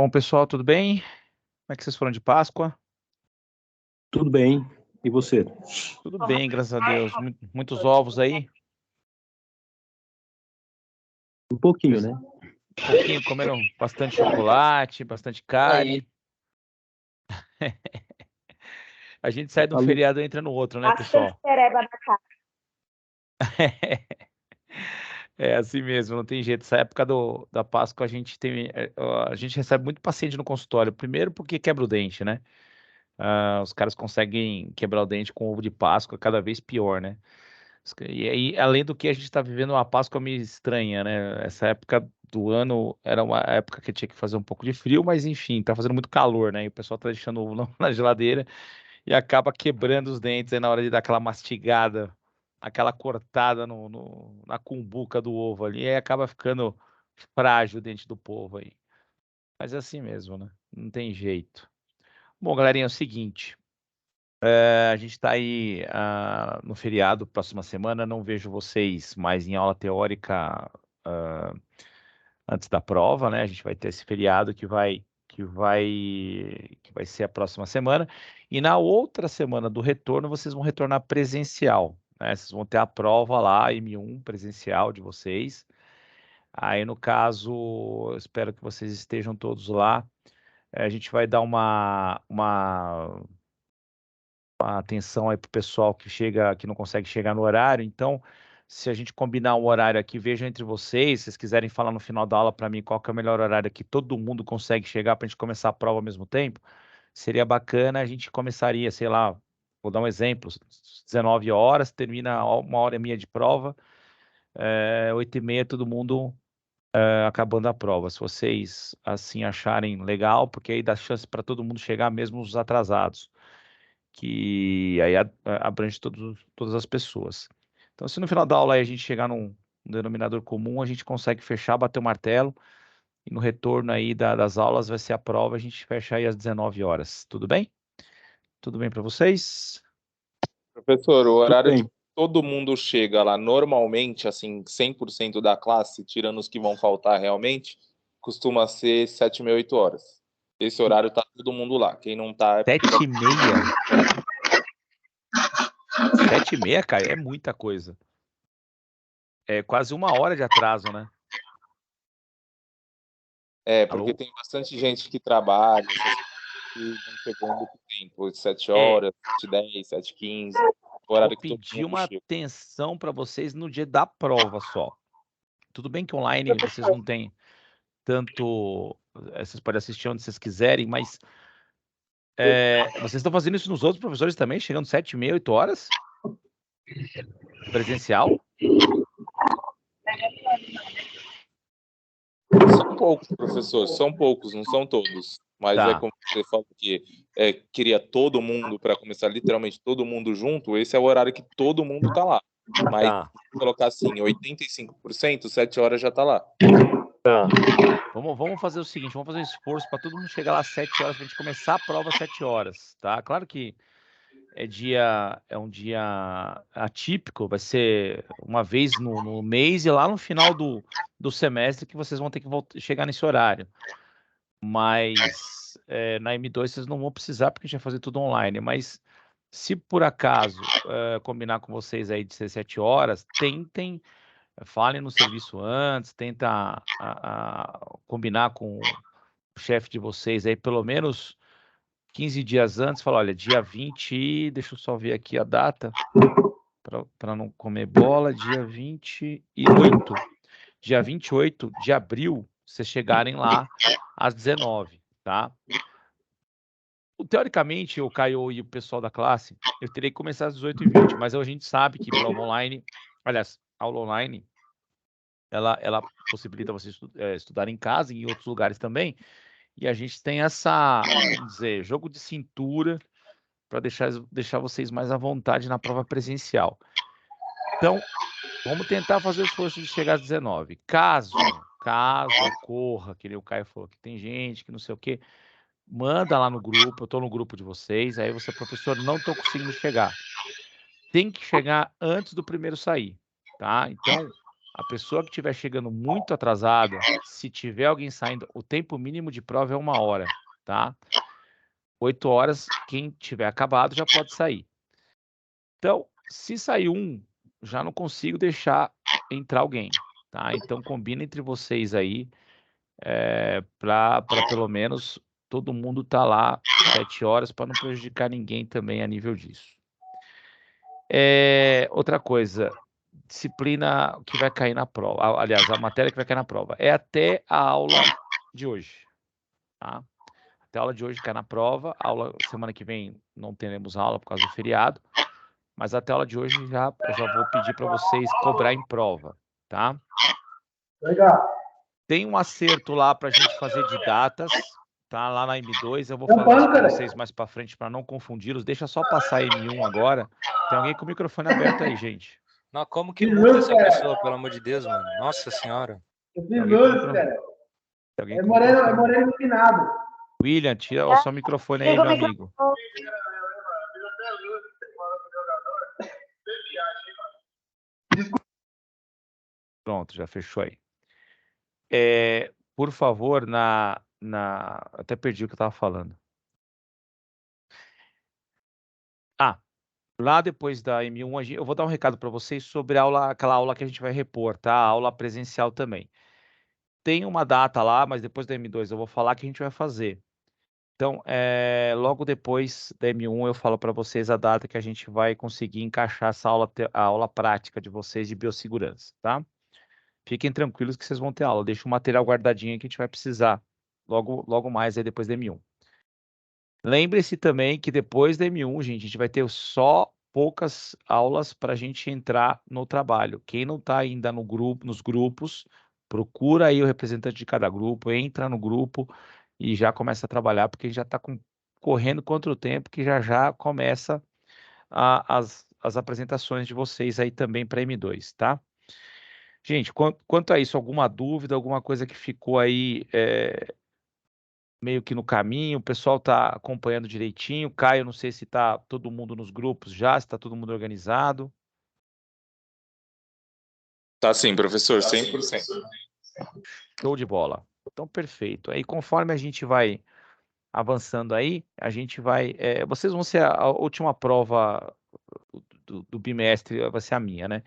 Bom, pessoal, tudo bem? Como é que vocês foram de Páscoa? Tudo bem. E você? Tudo bem, graças a Deus. Muitos ovos aí? Um pouquinho, Pes- né? Um pouquinho, comeram bastante chocolate, bastante carne. A gente sai de um Falou. feriado e entra no outro, né, Bastante pessoal? pereba na casa. É assim mesmo, não tem jeito. Essa época da Páscoa a gente recebe muito paciente no consultório. Primeiro porque quebra o dente, né? Os caras conseguem quebrar o dente com ovo de Páscoa, cada vez pior, né? E aí, além do que a gente está vivendo uma Páscoa meio estranha, né? Essa época do ano era uma época que tinha que fazer um pouco de frio, mas enfim, tá fazendo muito calor, né? E o pessoal tá deixando o ovo na geladeira e acaba quebrando os dentes aí na hora de dar aquela mastigada, aquela cortada na cumbuca do ovo ali, e aí acaba ficando frágil o dente do povo aí. Mas é assim mesmo, né? Não tem jeito. Bom, galerinha, é o seguinte. A gente está aí no feriado, próxima semana. Não vejo vocês mais em aula teórica ah, antes da prova, né? A gente vai ter esse feriado que vai ser a próxima semana. E na outra semana do retorno, vocês vão retornar presencial, né? Vocês vão ter a prova lá, M1 presencial de vocês. Aí, no caso, eu espero que vocês estejam todos lá. A gente vai dar uma atenção aí pro pessoal que não consegue chegar no horário. Então, se a gente combinar um horário aqui, veja entre vocês, se vocês quiserem falar no final da aula para mim qual que é o melhor horário que todo mundo consegue chegar para a gente começar a prova ao mesmo tempo, seria bacana. A gente começaria, sei lá, vou dar um exemplo, 19 horas, termina 1h30 de prova, 8h30 todo mundo acabando a prova. Se vocês assim acharem legal, porque aí dá chance para todo mundo chegar, mesmo os atrasados, que aí abrange todas as pessoas. Então, se no final da aula aí a gente chegar num denominador comum, a gente consegue fechar, bater o martelo, e no retorno aí das aulas vai ser a prova, a gente fecha aí às 19 horas. Tudo bem? Tudo bem para vocês? Professor, o Tudo horário que bem. todo mundo chega lá normalmente, assim, 100% da classe, tirando os que vão faltar realmente, costuma ser 7h30, 8h. Esse horário tá todo mundo lá. Quem não tá é porque 7h30? 7h30, cara, é muita coisa. É quase 1 hora de atraso, né? porque Alô? tem bastante gente que trabalha, essas coisas que vão chegando com tempo, 7 É, horas, 7h10, 7h15, o vou horário que todo pedir mundo uma chega. atenção para vocês no dia da prova só. Tudo bem que online vocês não têm tanto. Vocês podem assistir onde vocês quiserem, mas vocês estão fazendo isso nos outros professores também, chegando 7h30, 8h? Presencial? São poucos, professor, são poucos, não são todos. Mas é Tá. como você falou que queria todo mundo para começar literalmente todo mundo junto, esse é o horário que todo mundo tá lá. Mas Tá. se colocar assim, 85%, 7h já tá lá. Tá. Vamos fazer o seguinte, vamos fazer um esforço para todo mundo chegar lá às 7h, para a gente começar a prova às 7h, tá? Claro que é um dia atípico, vai ser uma vez no mês e lá no final do semestre que vocês vão ter que chegar nesse horário. Mas na M2 vocês não vão precisar, porque a gente vai fazer tudo online. Mas se por acaso combinar com vocês aí de ser 7h, tentem, falem no serviço antes, tenta combinar com o chefe de vocês aí, pelo menos 15 dias antes, fala, olha, dia 20, deixa eu só ver aqui a data, para não comer bola, dia 28 de abril, vocês chegarem lá às 19h, tá? Teoricamente, o Caio e o pessoal da classe, eu teria que começar às 18h20, mas a gente sabe que prova online, aliás, aula online, ela possibilita você estudar em casa e em outros lugares também, e a gente tem vamos dizer, jogo de cintura para deixar vocês mais à vontade na prova presencial. Então, vamos tentar fazer o esforço de chegar às 19h. Caso ocorra, que nem o Caio falou, que tem gente que não sei o quê, manda lá no grupo, eu estou no grupo de vocês, aí você, professor, não estou conseguindo chegar. Tem que chegar antes do primeiro sair, tá? Então, A pessoa que estiver chegando muito atrasada, se tiver alguém saindo, o tempo mínimo de prova é 1 hora, tá? 8 horas, quem tiver acabado já pode sair. Então, se sair um, já não consigo deixar entrar alguém, tá? Então combina entre vocês aí, para pelo menos todo mundo tá lá 7 horas para não prejudicar ninguém também a nível disso. Outra coisa, disciplina que vai cair na prova, aliás, a matéria que vai cair na prova, é até a aula de hoje, tá? Até a aula de hoje cai na prova, aula semana que vem não teremos aula por causa do feriado, mas até a aula de hoje eu já vou pedir para vocês cobrar em prova, tá? Legal. Tem um acerto lá para a gente fazer de datas, tá? Lá na M2, eu vou falar isso para vocês mais para frente para não confundi-los. Deixa só passar a M1 agora. Tem alguém com o microfone aberto aí, gente? Não, como que muda essa pessoa, pelo amor de Deus, mano? Nossa senhora. Eu fiz luz, cara. É moreno iluminado. William, tira o seu microfone aí, meu amigo. Pronto, já fechou aí. Por favor, até perdi o que eu estava falando. Lá depois da M1, eu vou dar um recado para vocês sobre aquela aula que a gente vai repor, tá? A aula presencial também. Tem uma data lá, mas depois da M2 eu vou falar que a gente vai fazer. Então, logo depois da M1 eu falo para vocês a data que a gente vai conseguir encaixar essa aula, a aula prática de vocês de biossegurança, tá? Fiquem tranquilos que vocês vão ter aula. Deixa o material guardadinho que a gente vai precisar logo mais aí depois da M1. Lembre-se também que depois da M1, gente, a gente vai ter só poucas aulas para a gente entrar no trabalho. Quem não está ainda nos grupos, procura aí o representante de cada grupo, entra no grupo e já começa a trabalhar, porque a gente já está correndo contra o tempo, que já começa as apresentações de vocês aí também para M2, tá? Gente, quanto a isso, alguma dúvida, alguma coisa que ficou aí meio que no caminho, o pessoal está acompanhando direitinho? Caio, não sei se está todo mundo nos grupos já, se está todo mundo organizado. Tá sim, professor, 100%. Show de bola. Então, perfeito. Aí, conforme a gente vai avançando aí, a gente vai... vocês vão ser a última prova do bimestre, vai ser a minha, né?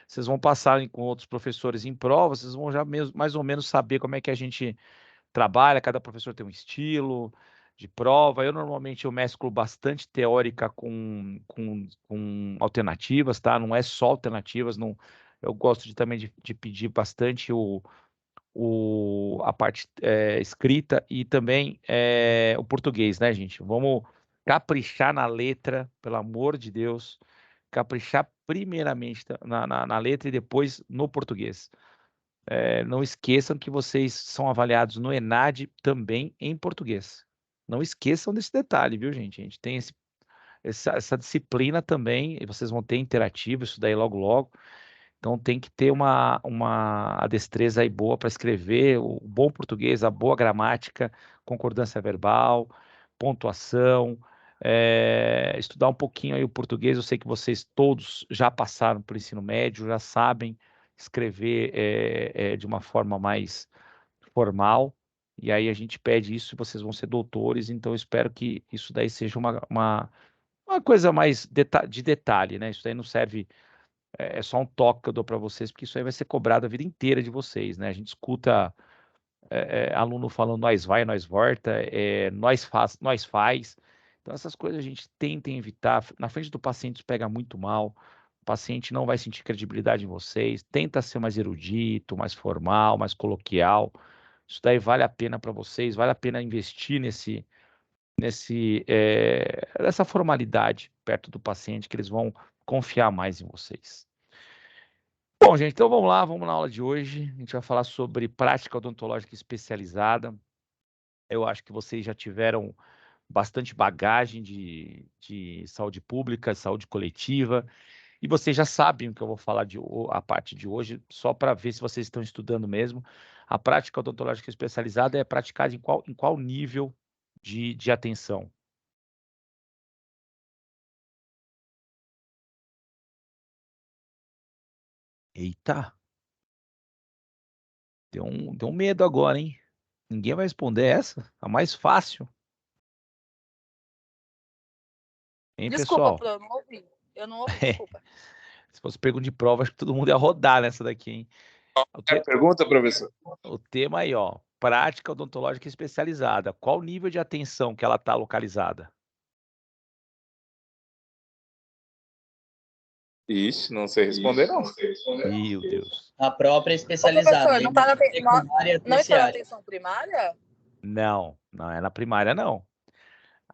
Vocês vão passar com outros professores em prova, vocês vão já mais ou menos saber como é que a gente trabalha, cada professor tem um estilo de prova. Eu normalmente mesclo bastante teórica com alternativas, tá? Não é só alternativas, não, eu gosto também de pedir bastante a parte escrita e também o português, né, gente? Vamos caprichar na letra, pelo amor de Deus, caprichar primeiramente na letra e depois no português. Não esqueçam que vocês são avaliados no ENAD também em português. Não esqueçam desse detalhe, viu, gente? A gente tem essa disciplina também, e vocês vão ter interativo, isso daí logo. Então tem que ter uma destreza aí boa para escrever, o bom português, a boa gramática, concordância verbal, pontuação, estudar um pouquinho aí o português. Eu sei que vocês todos já passaram por ensino médio, já sabem escrever de uma forma mais formal, e aí a gente pede isso, vocês vão ser doutores, então eu espero que isso daí seja uma coisa mais de detalhe, né? Isso daí não serve, é só um toque que eu dou para vocês, porque isso aí vai ser cobrado a vida inteira de vocês, né? A gente escuta aluno falando nós vai, nós volta, nós faz. Então essas coisas a gente tenta evitar. Na frente do paciente isso pega muito mal. O paciente não vai sentir credibilidade em vocês. Tenta ser mais erudito, mais formal, mais coloquial. Isso daí vale a pena para vocês, vale a pena investir nessa formalidade perto do paciente, que eles vão confiar mais em vocês. Bom, gente, então vamos lá, vamos na aula de hoje. A gente vai falar sobre prática odontológica especializada. Eu acho que vocês já tiveram bastante bagagem de saúde pública, saúde coletiva, e vocês já sabem o que eu vou falar a parte de hoje, só para ver se vocês estão estudando mesmo. A prática odontológica especializada é praticada em qual nível de atenção? Eita! Deu um medo agora, hein? Ninguém vai responder essa? A mais fácil. Hein, Desculpa, pessoal? Pro, eu não ouvi. Eu não ouvi, desculpa. Se fosse pergunta de prova, acho que todo mundo ia rodar nessa daqui, hein? Pergunta, professor. O tema aí, ó. Prática odontológica especializada. Qual o nível de atenção que ela está localizada? Ixi, não sei responder, não. Meu Deus. A própria Ô, especializada. professor, não está na, secundária, não está na terciária. atenção primária? Não é na primária, não.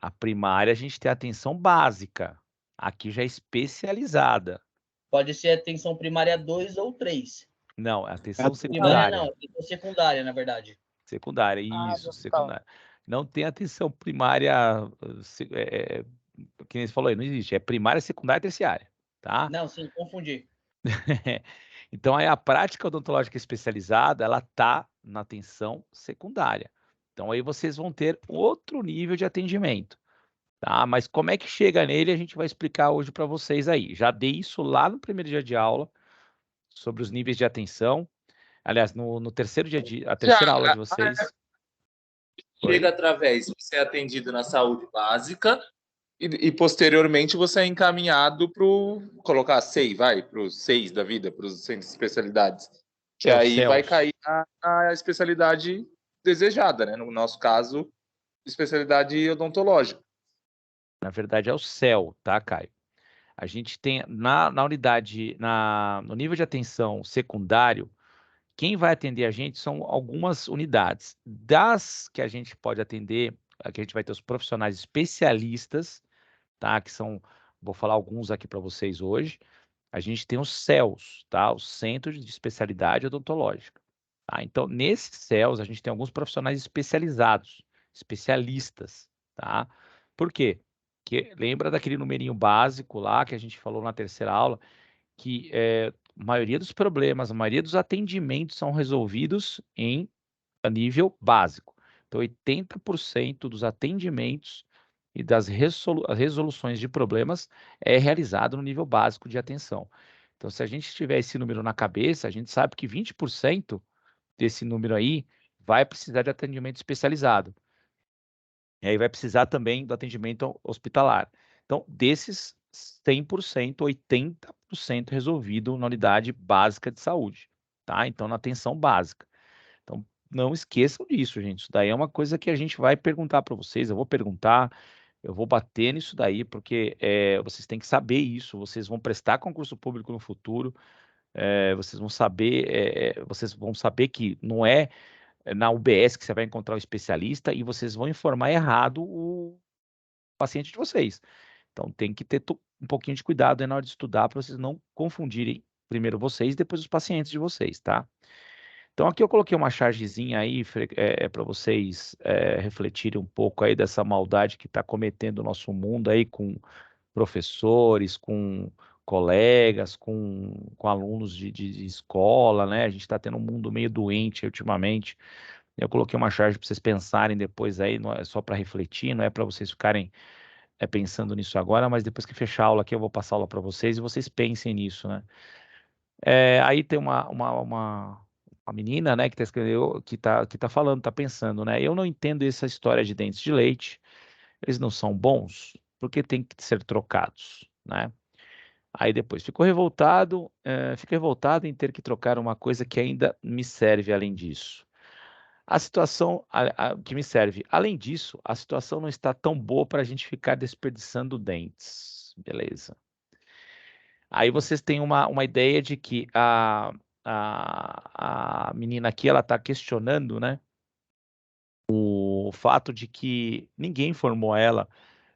A primária a gente tem atenção básica. Aqui já é especializada. Pode ser atenção primária 2 ou 3. Não, é atenção Primária secundária. não, atenção secundária, na verdade. Secundária, isso, secundária. Não tem atenção primária, que nem você falou aí, não existe. É primária, secundária e terciária, tá? Não, sim, confundi. Então, aí a prática odontológica especializada, ela tá na atenção secundária. Então, aí vocês vão ter outro nível de atendimento, tá? Mas como é que chega nele, a gente vai explicar hoje para vocês aí. Já dei isso lá no primeiro dia de aula, sobre os níveis de atenção. Aliás, no terceiro dia a terceira aula de vocês. Chega através de ser atendido na saúde básica e posteriormente você é encaminhado para colocar SEI, para os SEIs da vida, para os centros de especialidades. Que aí CELS. vai cair a especialidade desejada, né? No nosso caso, especialidade odontológica. Na verdade, é o CEL, tá, Caio? A gente tem na unidade, no nível de atenção secundário, quem vai atender a gente são algumas unidades. Das que a gente pode atender, aqui a gente vai ter os profissionais especialistas, tá? Que são, vou falar alguns aqui para vocês hoje. A gente tem os CELS, tá? Os Centros de Especialidade Odontológica. Tá? Então, nesses CELS, a gente tem alguns profissionais especializados, especialistas, tá? Por quê? Porque lembra daquele numerinho básico lá que a gente falou na terceira aula, que a maioria dos problemas, a maioria dos atendimentos são resolvidos a nível básico. Então, 80% dos atendimentos e das resoluções de problemas é realizado no nível básico de atenção. Então, se a gente tiver esse número na cabeça, a gente sabe que 20% desse número aí vai precisar de atendimento especializado. E aí vai precisar também do atendimento hospitalar. Então, desses 100%, 80% resolvido na unidade básica de saúde, tá? Então, na atenção básica. Então, não esqueçam disso, gente. Isso daí é uma coisa que a gente vai perguntar para vocês. Eu vou perguntar, eu vou bater nisso daí, porque vocês têm que saber isso. Vocês vão prestar concurso público no futuro. Vocês vão saber que não é na UBS que você vai encontrar o especialista e vocês vão informar errado o paciente de vocês. Então, tem que ter um pouquinho de cuidado aí na hora de estudar para vocês não confundirem primeiro vocês e depois os pacientes de vocês, tá? Então, aqui eu coloquei uma chargezinha aí para vocês refletirem um pouco aí dessa maldade que está cometendo o nosso mundo aí com professores, com colegas, com alunos de escola, né? A gente está tendo um mundo meio doente ultimamente. Eu coloquei uma charge para vocês pensarem depois aí, não é só para refletir, não é para vocês ficarem pensando nisso agora, mas depois que fechar a aula aqui eu vou passar a aula para vocês e vocês pensem nisso, né? Aí tem uma menina, né, que está escrevendo, que tá falando, tá pensando, né? Eu não entendo essa história de dentes de leite. Eles não são bons porque tem que ser trocados, né? Aí depois fica revoltado em ter que trocar uma coisa que ainda me serve além disso. A situação que me serve, além disso, a situação não está tão boa para a gente ficar desperdiçando dentes, beleza? Aí vocês têm uma ideia de que a menina aqui, ela está questionando, né? O fato de que ninguém informou ela,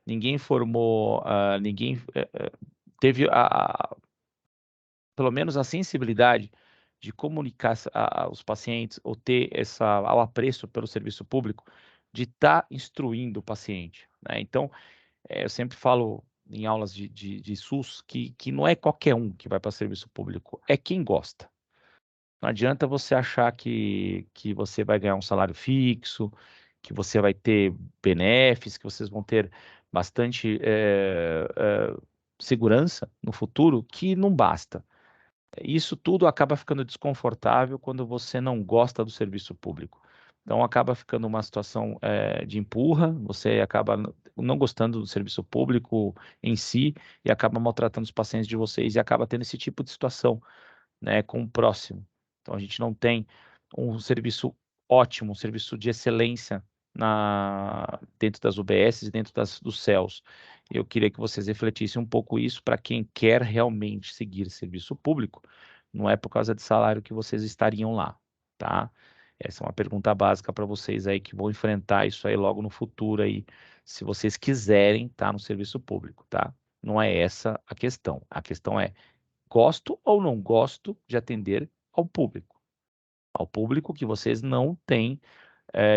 ninguém informou, ninguém teve pelo menos a sensibilidade de comunicar aos pacientes ou ter ao apreço pelo serviço público de estar instruindo o paciente, né? Então, eu sempre falo em aulas de SUS que não é qualquer um que vai para serviço público, é quem gosta. Não adianta você achar que você vai ganhar um salário fixo, que você vai ter benefícios, que vocês vão ter bastante segurança no futuro, que não basta. isso tudo acaba ficando desconfortável quando você não gosta do serviço público. Então, acaba ficando uma situação de empurra, você acaba não gostando do serviço público em si e acaba maltratando os pacientes de vocês e acaba tendo esse tipo de situação, né, com o próximo. Então, a gente não tem um serviço ótimo, um serviço de excelência dentro das UBS e dentro dos CELs. Eu queria que vocês refletissem um pouco isso para quem quer realmente seguir serviço público. Não é por causa de salário que vocês estariam lá, tá? Essa é uma pergunta básica para vocês aí que vão enfrentar isso aí logo no futuro aí, se vocês quiserem estar no serviço público, tá? Não é essa a questão. A questão é, gosto ou não gosto de atender ao público? Ao público que vocês não têm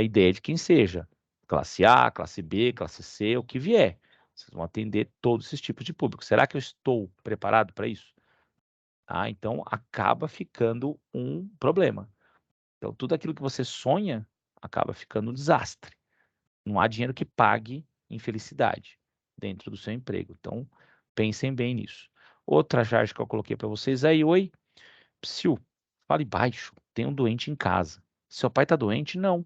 ideia de quem seja. Classe A, classe B, classe C, o que vier. Vocês vão atender todos esses tipos de público. Será que eu estou preparado para isso? Então, acaba ficando um problema. Então, tudo aquilo que você sonha acaba ficando um desastre. Não há dinheiro que pague infelicidade dentro do seu emprego. Então, pensem bem nisso. Outra charge que eu coloquei para vocês aí, oi, psiu, fale baixo, tem um doente em casa. Seu pai está doente? Não.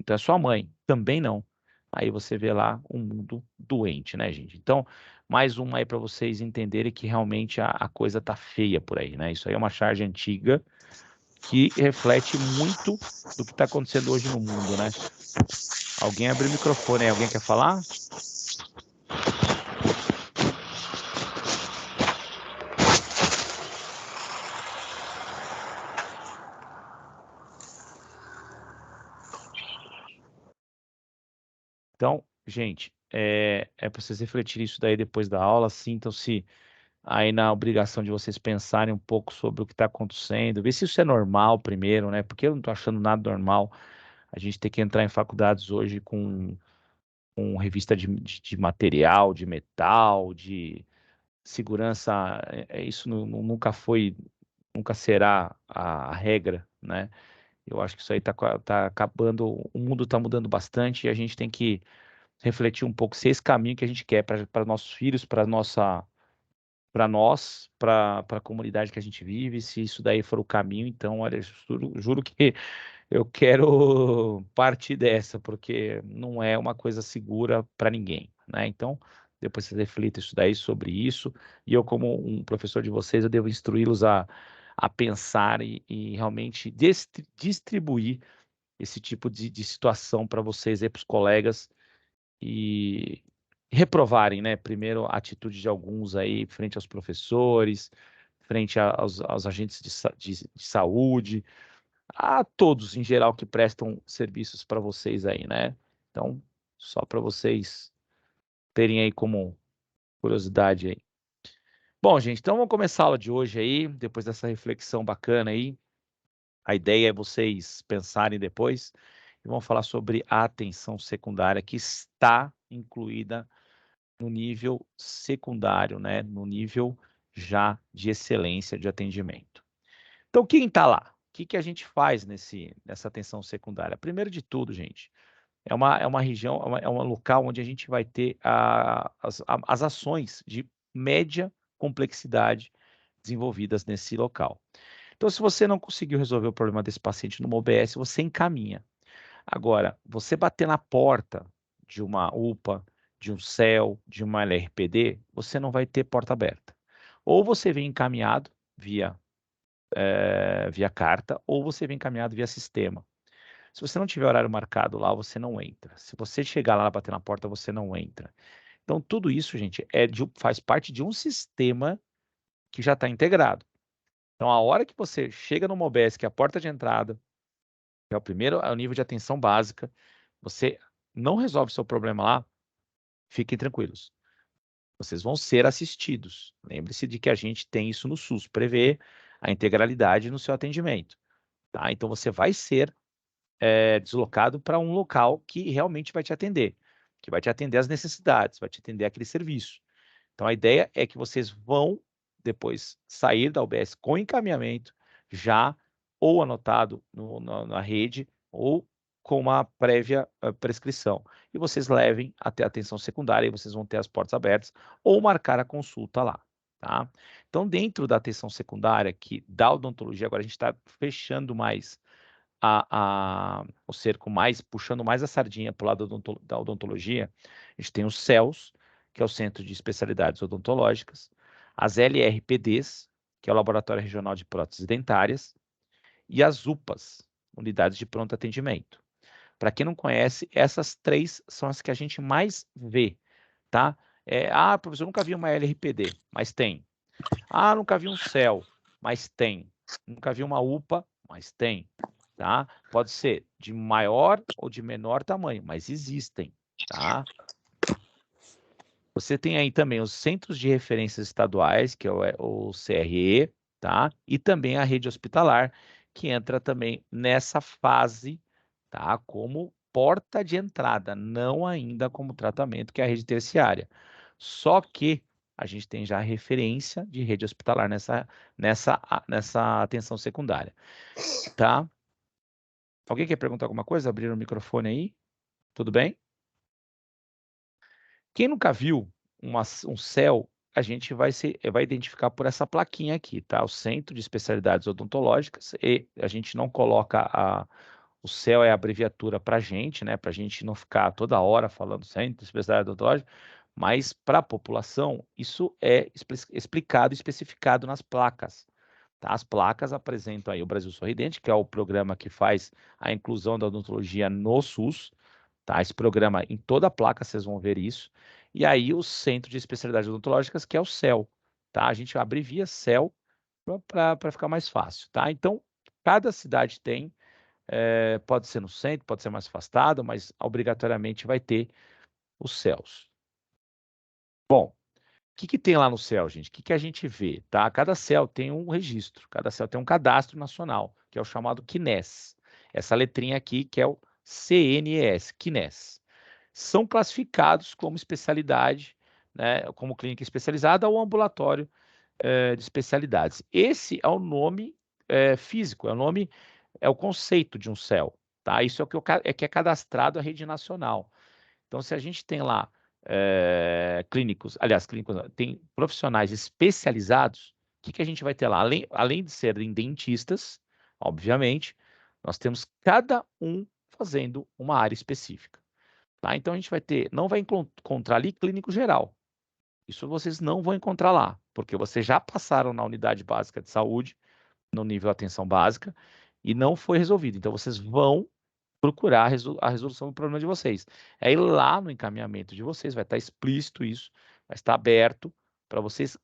Então é sua mãe, também não. Aí você vê lá um mundo doente, né, gente? Então, mais uma aí para vocês entenderem que realmente a coisa tá feia por aí, né? Isso aí é uma charge antiga que reflete muito do que está acontecendo hoje no mundo, né? Alguém abriu o microfone aí, alguém quer falar? Então, gente, para vocês refletirem isso daí depois da aula, sintam-se aí na obrigação de vocês pensarem um pouco sobre o que está acontecendo, ver se isso é normal primeiro, né? Porque eu não estou achando nada normal a gente ter que entrar em faculdades hoje com revista de material, de metal, de segurança. Isso nunca foi, nunca será a regra, né? Eu acho que isso aí tá acabando, o mundo está mudando bastante e a gente tem que refletir um pouco se é esse caminho que a gente quer para nossos filhos, para nós, para a comunidade que a gente vive, se isso daí for o caminho, então, olha, juro que eu quero partir dessa, porque não é uma coisa segura para ninguém, né? Então, depois vocês reflitam isso daí sobre isso, e eu, como um professor de vocês, eu devo instruí-los a pensar e realmente distribuir esse tipo de situação para vocês aí, para os colegas, e reprovarem, né? Primeiro, a atitude de alguns aí frente aos professores, frente aos agentes de saúde, a todos em geral que prestam serviços para vocês aí, né? Então, só para vocês terem aí como curiosidade aí. Bom, gente, então vamos começar a aula de hoje aí, depois dessa reflexão bacana aí. A ideia é vocês pensarem depois e vamos falar sobre a atenção secundária que está incluída no nível secundário, né? No nível já de excelência de atendimento. Então, quem está lá? O que a gente faz nessa atenção secundária? Primeiro de tudo, gente, é uma região, é um local onde a gente vai ter as ações de média complexidade desenvolvidas nesse local. Então, se você não conseguiu resolver o problema desse paciente numa OBS, você encaminha. Agora, você bater na porta de uma UPA, de um CEL, de uma LRPD, você não vai ter porta aberta. Ou você vem encaminhado via carta, ou você vem encaminhado via sistema. Se você não tiver horário marcado lá, você não entra. Se você chegar lá bater na porta, você não entra. Então, tudo isso, gente, faz parte de um sistema que já está integrado. Então, a hora que você chega no OBS, que é a porta de entrada, que é o nível de atenção básica, você não resolve seu problema lá, fiquem tranquilos. Vocês vão ser assistidos. Lembre-se de que a gente tem isso no SUS, prevê a integralidade no seu atendimento. Tá? Então, você vai ser deslocado para um local que realmente vai te atender, que vai te atender às necessidades, vai te atender aquele serviço. Então, a ideia é que vocês vão depois sair da UBS com encaminhamento, já ou anotado na rede, ou com uma prévia prescrição. E vocês levem até a atenção secundária, e vocês vão ter as portas abertas, ou marcar a consulta lá. tá? Então, dentro da atenção secundária, que da odontologia, agora a gente está fechando mais o cerco, puxando mais a sardinha para o lado da odontologia, a gente tem os CELS, que é o Centro de Especialidades Odontológicas, as LRPDs, que é o Laboratório Regional de Próteses Dentárias, e as UPAs, Unidades de Pronto Atendimento. Para quem não conhece, essas três são as que a gente mais vê, tá? Professor, eu nunca vi uma LRPD, mas tem. Nunca vi um CEL, mas tem. Nunca vi uma UPA, mas tem, tá? Pode ser de maior ou de menor tamanho, mas existem, tá? Você tem aí também os Centros de Referências Estaduais, que é o CRE, tá? E também a rede hospitalar, que entra também nessa fase, tá? Como porta de entrada, não ainda como tratamento, que é a rede terciária. Só que a gente tem já a referência de rede hospitalar nessa atenção secundária, tá? Alguém quer perguntar alguma coisa? Abrir o microfone aí? Tudo bem? Quem nunca viu um CEL, a gente vai identificar por essa plaquinha aqui, tá? O Centro de Especialidades Odontológicas, e a gente não coloca o CEL é a abreviatura para a gente, né? Para a gente não ficar toda hora falando Centro de Especialidade Odontológica, mas para a população, isso é explicado e especificado nas placas. Tá? As placas apresentam aí o Brasil Sorridente, que é o programa que faz a inclusão da odontologia no SUS. Tá? Esse programa, em toda a placa, vocês vão ver isso. E aí o Centro de Especialidades Odontológicas, que é o CEL. Tá? A gente abrevia CEL para ficar mais fácil. Tá? Então, cada cidade tem, pode ser no centro, pode ser mais afastado, mas obrigatoriamente vai ter os CELs. Bom, o que tem lá no CEL, gente? O que a gente vê? Tá? Cada CEL tem um registro, cada CEL tem um cadastro nacional, que é o chamado CNES. Essa letrinha aqui, que é o CNES, CNES. São classificados como especialidade, né, como clínica especializada ou ambulatório de especialidades. Esse é o nome físico, é o conceito de um CEL. Tá? Isso é que é cadastrado à rede nacional. Então, se a gente tem lá clínicos, tem profissionais especializados, o que a gente vai ter lá? Além de serem dentistas, obviamente, nós temos cada um fazendo uma área específica. Tá? Então, a gente não vai encontrar ali clínico geral. Isso vocês não vão encontrar lá, porque vocês já passaram na unidade básica de saúde, no nível atenção básica, e não foi resolvido. Então, vocês vão procurar a resolução do problema de vocês. Aí lá no encaminhamento de vocês vai estar explícito isso, vai estar aberto para vocês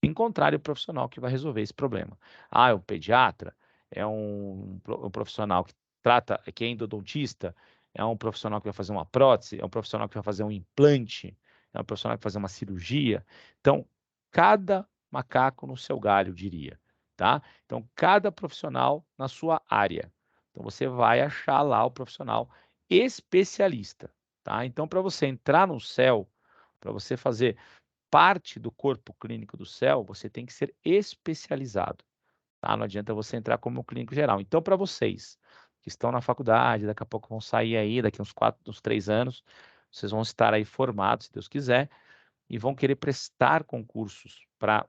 encontrarem o profissional que vai resolver esse problema. É um pediatra? É um profissional que é endodontista? É um profissional que vai fazer uma prótese? É um profissional que vai fazer um implante? É um profissional que vai fazer uma cirurgia? Então, cada macaco no seu galho, eu diria, tá? Então, cada profissional na sua área. Então, você vai achar lá o profissional especialista, tá? Então, para você entrar no CEL, para você fazer parte do corpo clínico do CEL, você tem que ser especializado, tá? Não adianta você entrar como clínico geral. Então, para vocês que estão na faculdade, daqui a pouco vão sair aí, daqui uns 3 anos, vocês vão estar aí formados, se Deus quiser, e vão querer prestar concursos para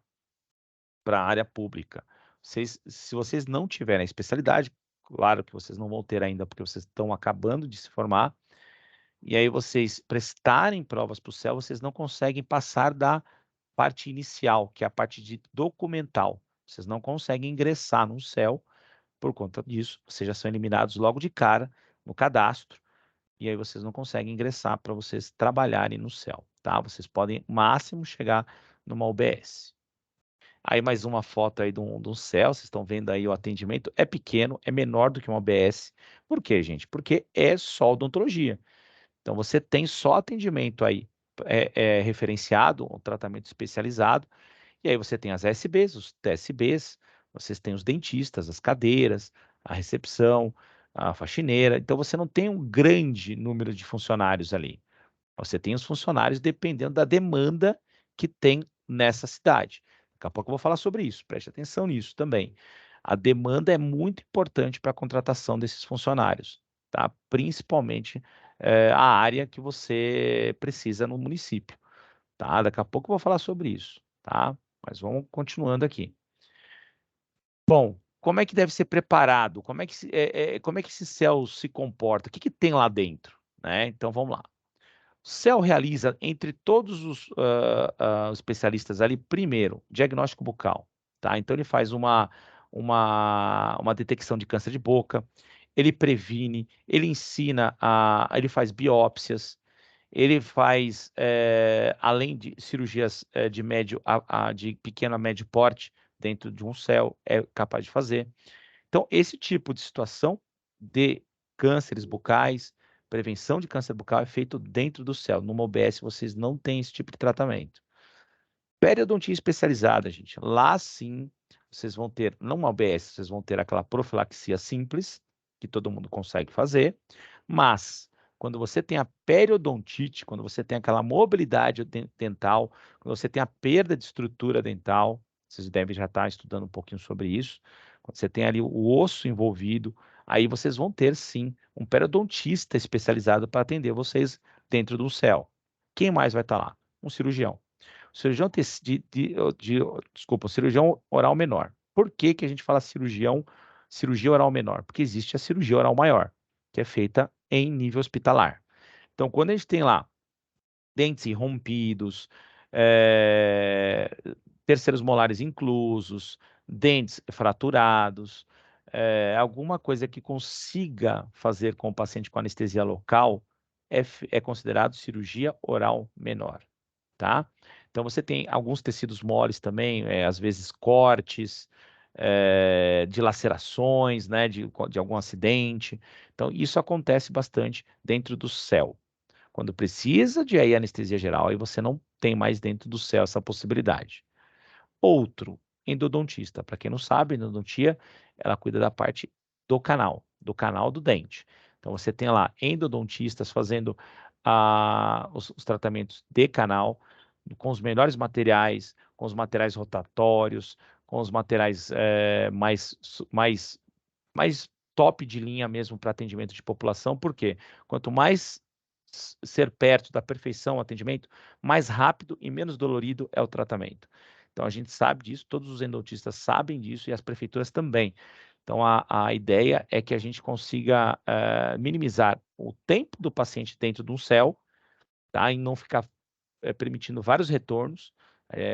a área pública. Se vocês não tiverem a especialidade, claro que vocês não vão ter ainda, porque vocês estão acabando de se formar, e aí vocês prestarem provas para o CEL, vocês não conseguem passar da parte inicial, que é a parte de documental. Vocês não conseguem ingressar no CEL por conta disso. Vocês já são eliminados logo de cara no cadastro, e aí vocês não conseguem ingressar para vocês trabalharem no CEL, tá? Vocês podem, máximo, chegar numa UBS. Aí mais uma foto aí de um CEL, vocês estão vendo aí o atendimento, é pequeno, é menor do que uma UBS. Por quê, gente? Porque é só odontologia. Então, você tem só atendimento aí referenciado, um tratamento especializado, e aí você tem as ASBs, os TSBs, vocês têm os dentistas, as cadeiras, a recepção, a faxineira. Então, você não tem um grande número de funcionários ali. Você tem os funcionários dependendo da demanda que tem nessa cidade. Daqui a pouco eu vou falar sobre isso, preste atenção nisso também. A demanda é muito importante para a contratação desses funcionários, tá? Principalmente a área que você precisa no município, tá? Daqui a pouco eu vou falar sobre isso, tá? Mas vamos continuando aqui. Bom, como é que deve ser preparado? Como é que esse céu se comporta? O que tem lá dentro, né? Então, vamos lá. O céu realiza, entre todos os especialistas ali, primeiro, diagnóstico bucal, tá? Então, ele faz uma detecção de câncer de boca, ele previne, ele ensina, ele faz biópsias, ele faz, além de cirurgias de pequeno a médio porte, dentro de um céu, é capaz de fazer. Então, esse tipo de situação de cânceres bucais, prevenção de câncer bucal é feito dentro do céu. Numa OBS, vocês não têm esse tipo de tratamento. Periodontia especializada, gente. Lá sim, vocês vão ter, não uma OBS, vocês vão ter aquela profilaxia simples, que todo mundo consegue fazer, mas quando você tem a periodontite, quando você tem aquela mobilidade dental, quando você tem a perda de estrutura dental, vocês devem já estar estudando um pouquinho sobre isso, quando você tem ali o osso envolvido, aí vocês vão ter sim um periodontista especializado para atender vocês dentro do céu. Quem mais vai estar lá? Um cirurgião. Cirurgião desculpa, cirurgião oral menor. Por que que a gente fala cirurgia oral menor? Porque existe a cirurgia oral maior, que é feita em nível hospitalar. Então, quando a gente tem lá dentes irrompidos, terceiros molares inclusos, dentes fraturados, alguma coisa que consiga fazer com o paciente com anestesia local, é considerado cirurgia oral menor, tá? Então, você tem alguns tecidos moles também, às vezes cortes, dilacerações, né, de algum acidente. Então, isso acontece bastante dentro do céu. Quando precisa de aí anestesia geral, aí você não tem mais dentro do céu essa possibilidade. Outro, endodontista. Para quem não sabe, endodontia, ela cuida da parte do canal do dente. Então, você tem lá endodontistas fazendo os tratamentos de canal, com os melhores materiais, com os materiais rotatórios, com os materiais mais top de linha mesmo para atendimento de população, porque quanto mais ser perto da perfeição o atendimento, mais rápido e menos dolorido é o tratamento. Então, a gente sabe disso, todos os endodontistas sabem disso e as prefeituras também. Então, a ideia é que a gente consiga minimizar o tempo do paciente dentro de um céu, tá? E não ficar permitindo vários retornos,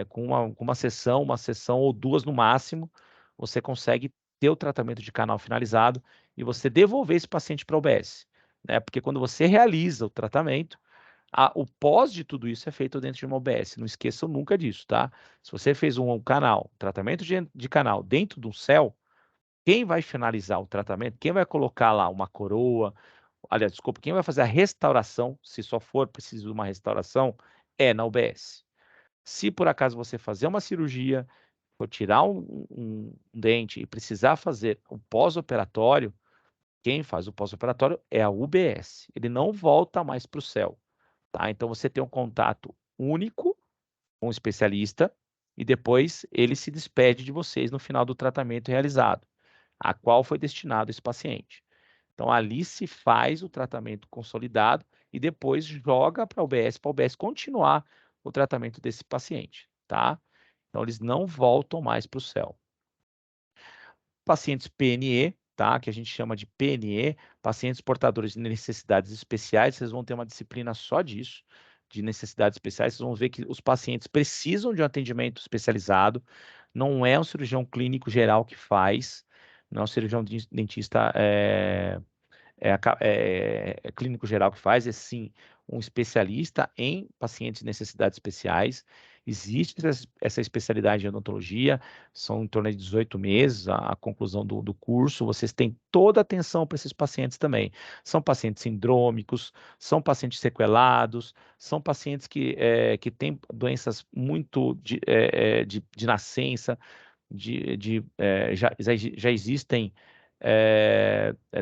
com uma sessão ou duas no máximo, você consegue ter o tratamento de canal finalizado e você devolver esse paciente para a UBS, né? Porque quando você realiza o tratamento, o pós de tudo isso é feito dentro de uma OBS. Não esqueçam nunca disso, tá? Se você fez um tratamento de canal dentro de um céu, quem vai finalizar o tratamento, quem vai colocar lá uma coroa, aliás, desculpa, quem vai fazer a restauração, se só for preciso de uma restauração, é na UBS. Se por acaso você fazer uma cirurgia, for tirar um dente e precisar fazer o pós-operatório, quem faz o pós-operatório é a UBS. Ele não volta mais para o céu, tá? Então você tem um contato único com o especialista e depois ele se despede de vocês no final do tratamento realizado, a qual foi destinado esse paciente. Então ali se faz o tratamento consolidado e depois joga para a UBS continuar o tratamento desse paciente, tá? Então eles não voltam mais para o céu. Pacientes PNE, tá? Que a gente chama de PNE, pacientes portadores de necessidades especiais, vocês vão ter uma disciplina só disso, de necessidades especiais, vocês vão ver que os pacientes precisam de um atendimento especializado, não é um cirurgião clínico geral que faz, não é um cirurgião dentista clínico geral que faz, é sim um especialista em pacientes de necessidades especiais. Existe essa especialidade em odontologia, são em torno de 18 meses a conclusão do curso. Vocês têm toda a atenção para esses pacientes também. São pacientes sindrômicos, são pacientes sequelados, são pacientes que têm doenças muito de nascença, já existem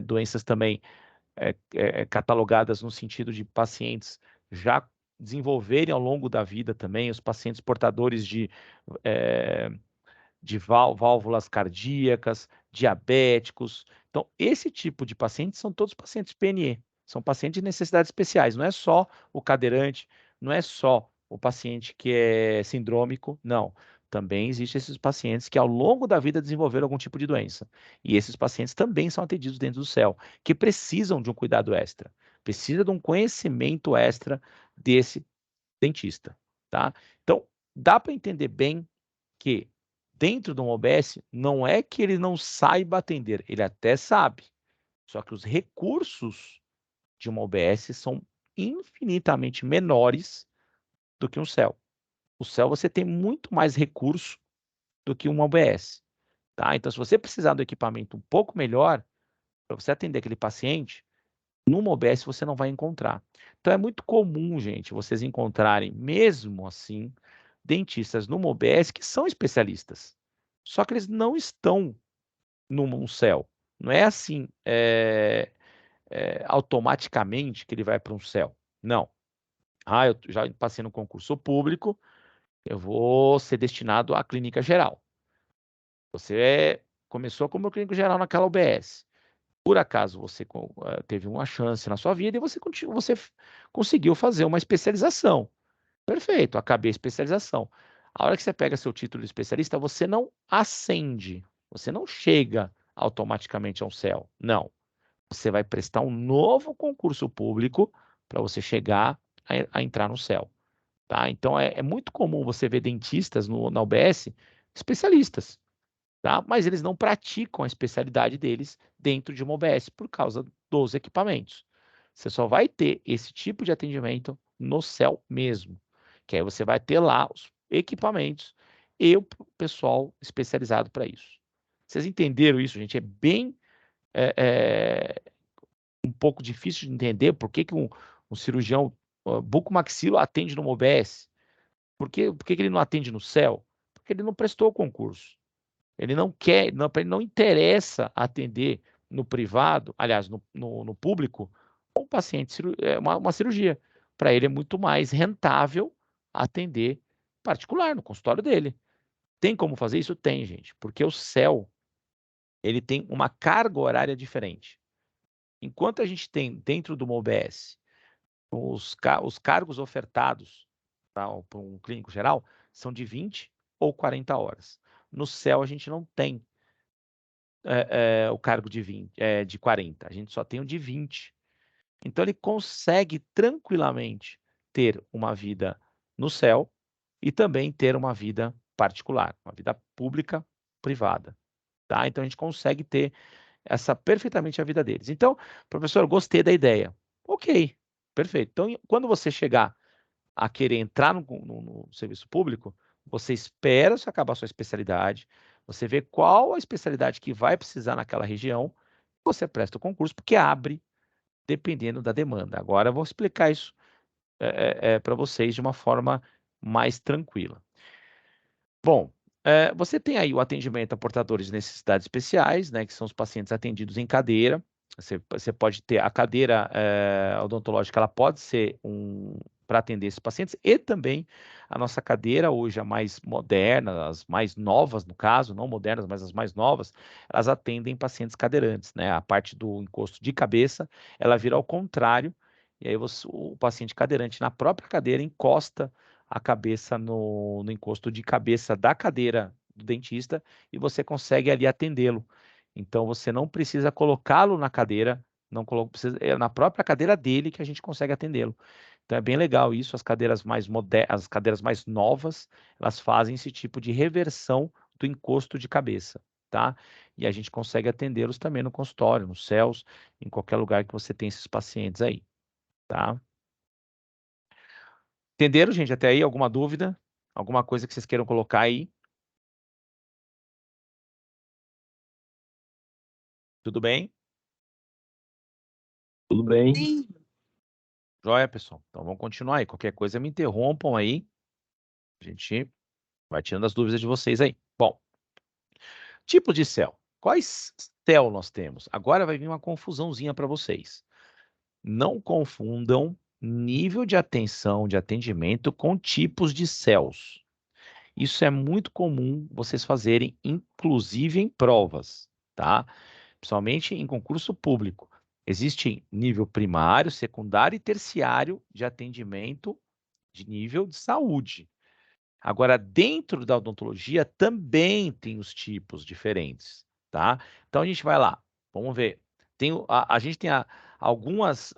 doenças também catalogadas no sentido de pacientes já desenvolverem ao longo da vida também, os pacientes portadores de válvulas cardíacas, diabéticos. Então, esse tipo de pacientes são todos pacientes PNE, são pacientes de necessidades especiais, não é só o cadeirante, não é só o paciente que é sindrômico, não. também existem esses pacientes que ao longo da vida desenvolveram algum tipo de doença. E esses pacientes também são atendidos dentro do CEL, que precisam de um cuidado extra, precisa de um conhecimento extra desse dentista, tá? Então, dá para entender bem que dentro de um OBS não é que ele não saiba atender, ele até sabe, só que os recursos de uma OBS são infinitamente menores do que um CEL. O CEL você tem muito mais recurso do que uma OBS, tá? Então, se você precisar do equipamento um pouco melhor, para você atender aquele paciente, numa OBS você não vai encontrar. Então, é muito comum, gente, vocês encontrarem, mesmo assim, dentistas numa OBS que são especialistas, só que eles não estão num CEL. Não é assim, automaticamente que ele vai para um CEL. Não. Eu já passei no concurso público, eu vou ser destinado à clínica geral. Você começou como clínico geral naquela OBS. Por acaso você teve uma chance na sua vida e você conseguiu fazer uma especialização. Perfeito, acabei a especialização. A hora que você pega seu título de especialista, você não ascende, você não chega automaticamente ao CEL. Não. Você vai prestar um novo concurso público para você chegar a entrar no CEL. Tá? Então, é muito comum você ver dentistas na UBS especialistas, tá? Mas eles não praticam a especialidade deles dentro de uma UBS por causa dos equipamentos. Você só vai ter esse tipo de atendimento no CEL mesmo, que aí você vai ter lá os equipamentos e o pessoal especializado para isso. Vocês entenderam isso, gente? É bem um pouco difícil de entender por que um cirurgião bucomaxilo atende numa OBS. Por que ele não atende no CEL? Porque ele não prestou o concurso. Ele não quer, para ele não interessa atender no privado, aliás, no público, um paciente, uma cirurgia. Para ele é muito mais rentável atender particular, no consultório dele. Tem como fazer isso? Tem, gente, porque o CEL, ele tem uma carga horária diferente. Enquanto a gente tem dentro do OBS os cargos ofertados para um clínico geral são de 20 ou 40 horas. No CEL a gente não tem o cargo de 40, a gente só tem o de 20. Então ele consegue tranquilamente ter uma vida no CEL e também ter uma vida particular, uma vida pública, privada. Tá? Então a gente consegue ter perfeitamente a vida deles. Então, professor, gostei da ideia. Ok, perfeito. Então, quando você chegar a querer entrar no serviço público, você espera você acabar a sua especialidade, você vê qual a especialidade que vai precisar naquela região, você presta o concurso, porque abre dependendo da demanda. Agora eu vou explicar isso para vocês de uma forma mais tranquila. Bom, você tem aí o atendimento a portadores de necessidades especiais, né, que são os pacientes atendidos em cadeira. Você pode ter a cadeira odontológica, ela pode ser para atender esses pacientes, e também a nossa cadeira hoje, a mais moderna, as mais novas no caso, não modernas, mas as mais novas, elas atendem pacientes cadeirantes, né? A parte do encosto de cabeça, ela vira ao contrário, e aí o paciente cadeirante na própria cadeira encosta a cabeça no encosto de cabeça da cadeira do dentista e você consegue ali atendê-lo. Então, você não precisa colocá-lo na cadeira, é na própria cadeira dele que a gente consegue atendê-lo. Então, é bem legal isso. As cadeiras mais modernas, as cadeiras mais novas, elas fazem esse tipo de reversão do encosto de cabeça, tá? E a gente consegue atendê-los também no consultório, nos CELs, em qualquer lugar que você tem esses pacientes aí, tá? Entenderam, gente? Até aí, alguma dúvida? Alguma coisa que vocês queiram colocar aí? Tudo bem? Tudo bem? Sim. Joia, pessoal. Então vamos continuar aí. Qualquer coisa me interrompam aí. A gente vai tirando as dúvidas de vocês aí. Bom, tipo de CEL. Quais CEL nós temos? Agora vai vir uma confusãozinha para vocês. Não confundam nível de atenção, de atendimento com tipos de CELs. Isso é muito comum vocês fazerem, inclusive em provas, tá? Principalmente em concurso público. Existe nível primário, secundário e terciário de atendimento de nível de saúde. Agora, dentro da odontologia também tem os tipos diferentes, tá? Então a gente vai lá, vamos ver. A gente tem algumas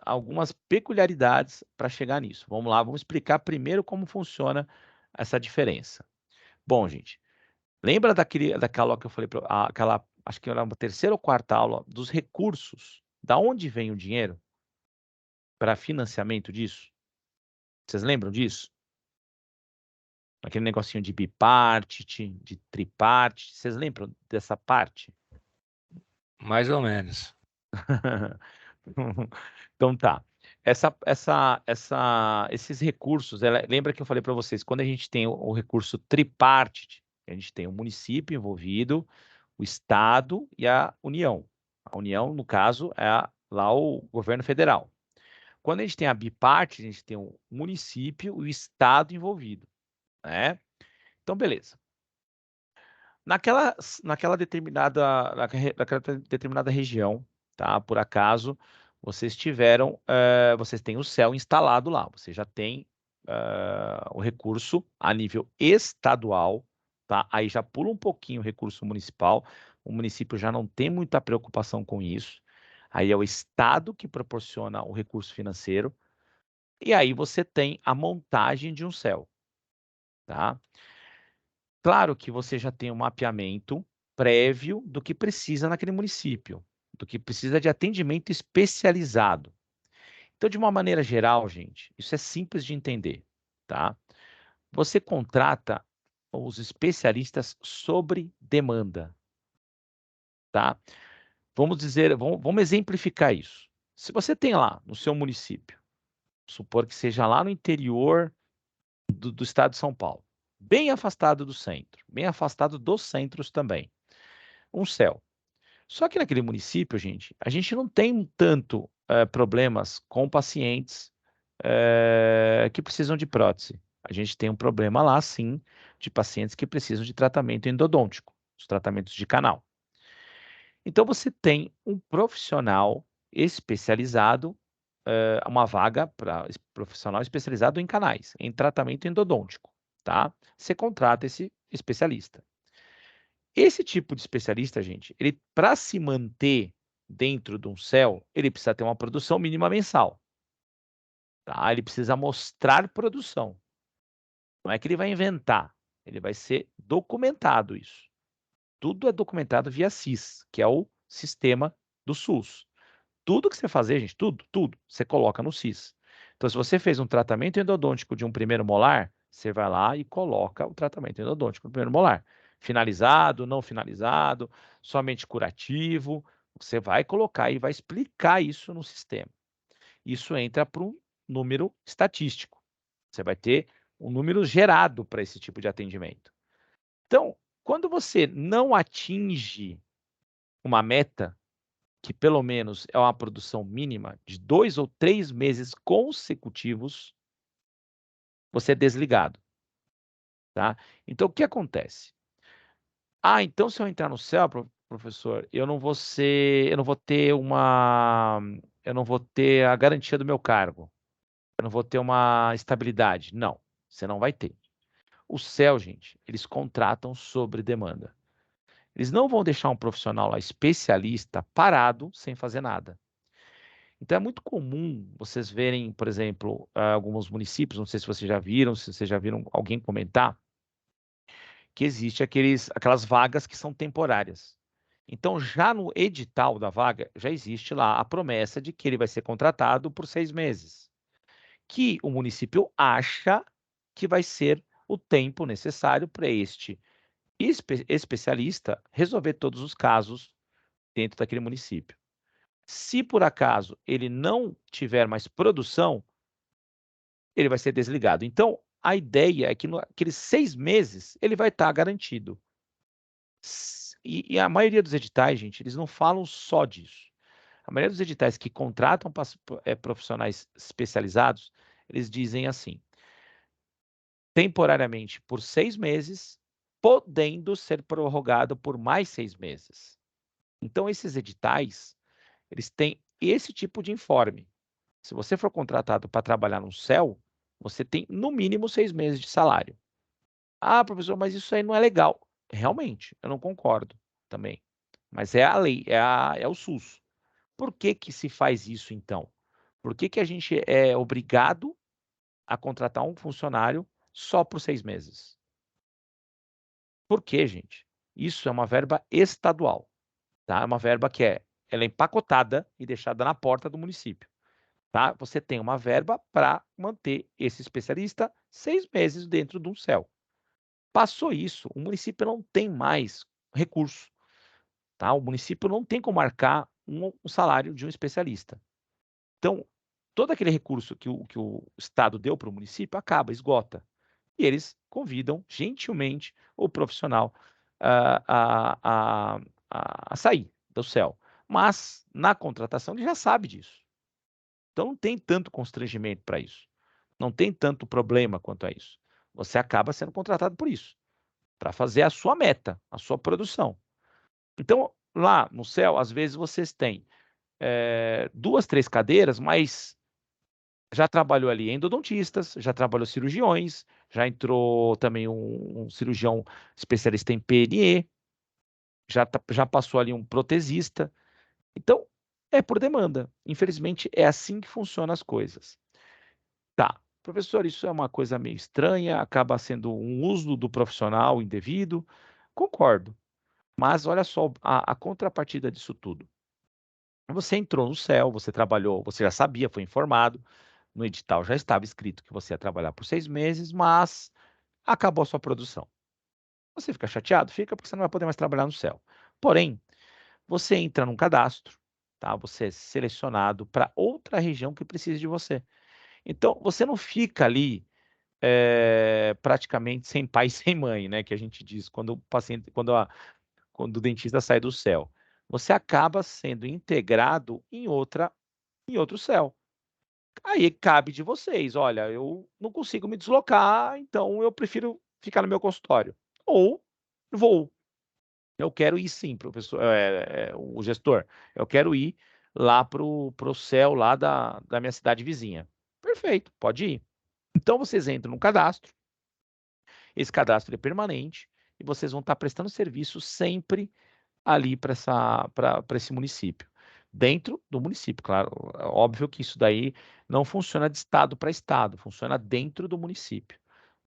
peculiaridades para chegar nisso. Vamos lá, vamos explicar primeiro como funciona essa diferença. Bom, gente, lembra daquela aula que eu falei, acho que era uma terceira ou quarta aula, dos recursos? Da onde vem o dinheiro para financiamento disso? Vocês lembram disso? Aquele negocinho de bipartite, de tripartite. Vocês lembram dessa parte? Mais ou menos. Então tá. Esses recursos, lembra que eu falei para vocês, quando a gente tem o recurso tripartite, a gente tem o município envolvido, o Estado e a União. A União, no caso, é lá o governo federal. Quando a gente tem a bipartite, a gente tem o município e o Estado envolvido, né? Então, beleza. Naquela determinada região, tá? Por acaso, vocês têm o céu instalado lá, você já tem o recurso a nível estadual, tá? Aí já pula um pouquinho o recurso municipal, o município já não tem muita preocupação com isso, aí é o Estado que proporciona o recurso financeiro, e aí você tem a montagem de um céu, tá? Claro que você já tem um mapeamento prévio do que precisa naquele município, do que precisa de atendimento especializado. Então, de uma maneira geral, gente, isso é simples de entender, tá? Você contrata os especialistas sobre demanda, tá? Vamos exemplificar isso. Se você tem lá no seu município, supor que seja lá no interior do estado de São Paulo, bem afastado do centro, bem afastado dos centros também, um céu. Só que naquele município, gente, a gente não tem tanto problemas com pacientes que precisam de prótese. A gente tem um problema lá, sim, de pacientes que precisam de tratamento endodôntico, os tratamentos de canal. Então, você tem um profissional especializado, uma vaga para profissional especializado em canais, em tratamento endodôntico, tá? Você contrata esse especialista. Esse tipo de especialista, gente, ele para se manter dentro de um céu, ele precisa ter uma produção mínima mensal, tá? Ele precisa mostrar produção. Não é que ele vai inventar, ele vai ser documentado isso. Tudo é documentado via SIS, que é o sistema do SUS. Tudo que você fazer, gente, tudo, você coloca no SIS. Então, se você fez um tratamento endodôntico de um primeiro molar, você vai lá e coloca o tratamento endodôntico do primeiro molar. Finalizado, não finalizado, somente curativo. Você vai colocar e vai explicar isso no sistema. Isso entra para um número estatístico. Você vai ter um número gerado para esse tipo de atendimento. Então, quando você não atinge uma meta, que pelo menos é uma produção mínima de 2 ou 3 meses consecutivos, você é desligado, tá? Então, o que acontece? Então se eu entrar no céu, professor, eu não vou ter a garantia do meu cargo, eu não vou ter uma estabilidade. Não, você não vai ter. O céu, gente, eles contratam sobre demanda. Eles não vão deixar um profissional lá, especialista, parado, sem fazer nada. Então é muito comum vocês verem, por exemplo, alguns municípios, não sei se vocês já viram alguém comentar, que existe aquelas vagas que são temporárias. Então, já no edital da vaga, já existe lá a promessa de que ele vai ser contratado por 6 meses, que o município acha que vai ser o tempo necessário para este especialista resolver todos os casos dentro daquele município. Se por acaso ele não tiver mais produção, ele vai ser desligado. Então, a ideia é que naqueles 6 meses ele vai estar garantido. E a maioria dos editais, gente, eles não falam só disso. A maioria dos editais que contratam profissionais especializados, eles dizem assim, temporariamente por 6 meses, podendo ser prorrogado por mais 6 meses. Então, esses editais, eles têm esse tipo de informe. Se você for contratado para trabalhar no céu, você tem no mínimo 6 meses de salário. Ah, professor, mas isso aí não é legal. Realmente, eu não concordo também. Mas é a lei, é o SUS. Por que que se faz isso, então? Por que que a gente é obrigado a contratar um funcionário só por 6 meses? Por quê, gente? Isso é uma verba estadual, tá? É uma verba que ela é empacotada e deixada na porta do município, tá? Você tem uma verba para manter esse especialista 6 meses dentro de um céu. Passou isso, o município não tem mais recurso, tá? O município não tem como marcar um salário de um especialista. Então, todo aquele recurso que o estado deu para o município acaba, esgota. E eles convidam gentilmente o profissional a sair do céu. Mas na contratação ele já sabe disso. Então não tem tanto constrangimento para isso. Não tem tanto problema quanto a isso. Você acaba sendo contratado por isso, para fazer a sua meta, a sua produção. Então, lá no céu, às vezes vocês têm 2, 3 cadeiras, mas já trabalhou ali endodontistas, já trabalhou cirurgiões, já entrou também um cirurgião especialista em PNE, já passou ali um protesista. Então, é por demanda. Infelizmente, é assim que funcionam as coisas. Tá, professor, isso é uma coisa meio estranha, acaba sendo um uso do profissional indevido. Concordo, mas olha só a contrapartida disso tudo. Você entrou no céu, você trabalhou, você já sabia, foi informado, no edital já estava escrito que você ia trabalhar por 6 meses, mas acabou a sua produção. Você fica chateado? Fica, porque você não vai poder mais trabalhar no céu. Porém, você entra num cadastro, tá? Você é selecionado para outra região que precise de você. Então, você não fica ali praticamente sem pai e sem mãe, né? Que a gente diz quando o paciente, quando o dentista sai do céu. Você acaba sendo integrado em outro céu. Aí cabe de vocês, olha, eu não consigo me deslocar, então eu prefiro ficar no meu consultório. Ou vou. Eu quero ir sim, professor, o gestor. Eu quero ir lá pro céu lá da minha cidade vizinha. Perfeito, pode ir. Então vocês entram no cadastro. Esse cadastro é permanente e vocês vão estar prestando serviço sempre ali para esse município. Dentro do município, claro. Óbvio que isso daí não funciona de estado para estado, funciona dentro do município,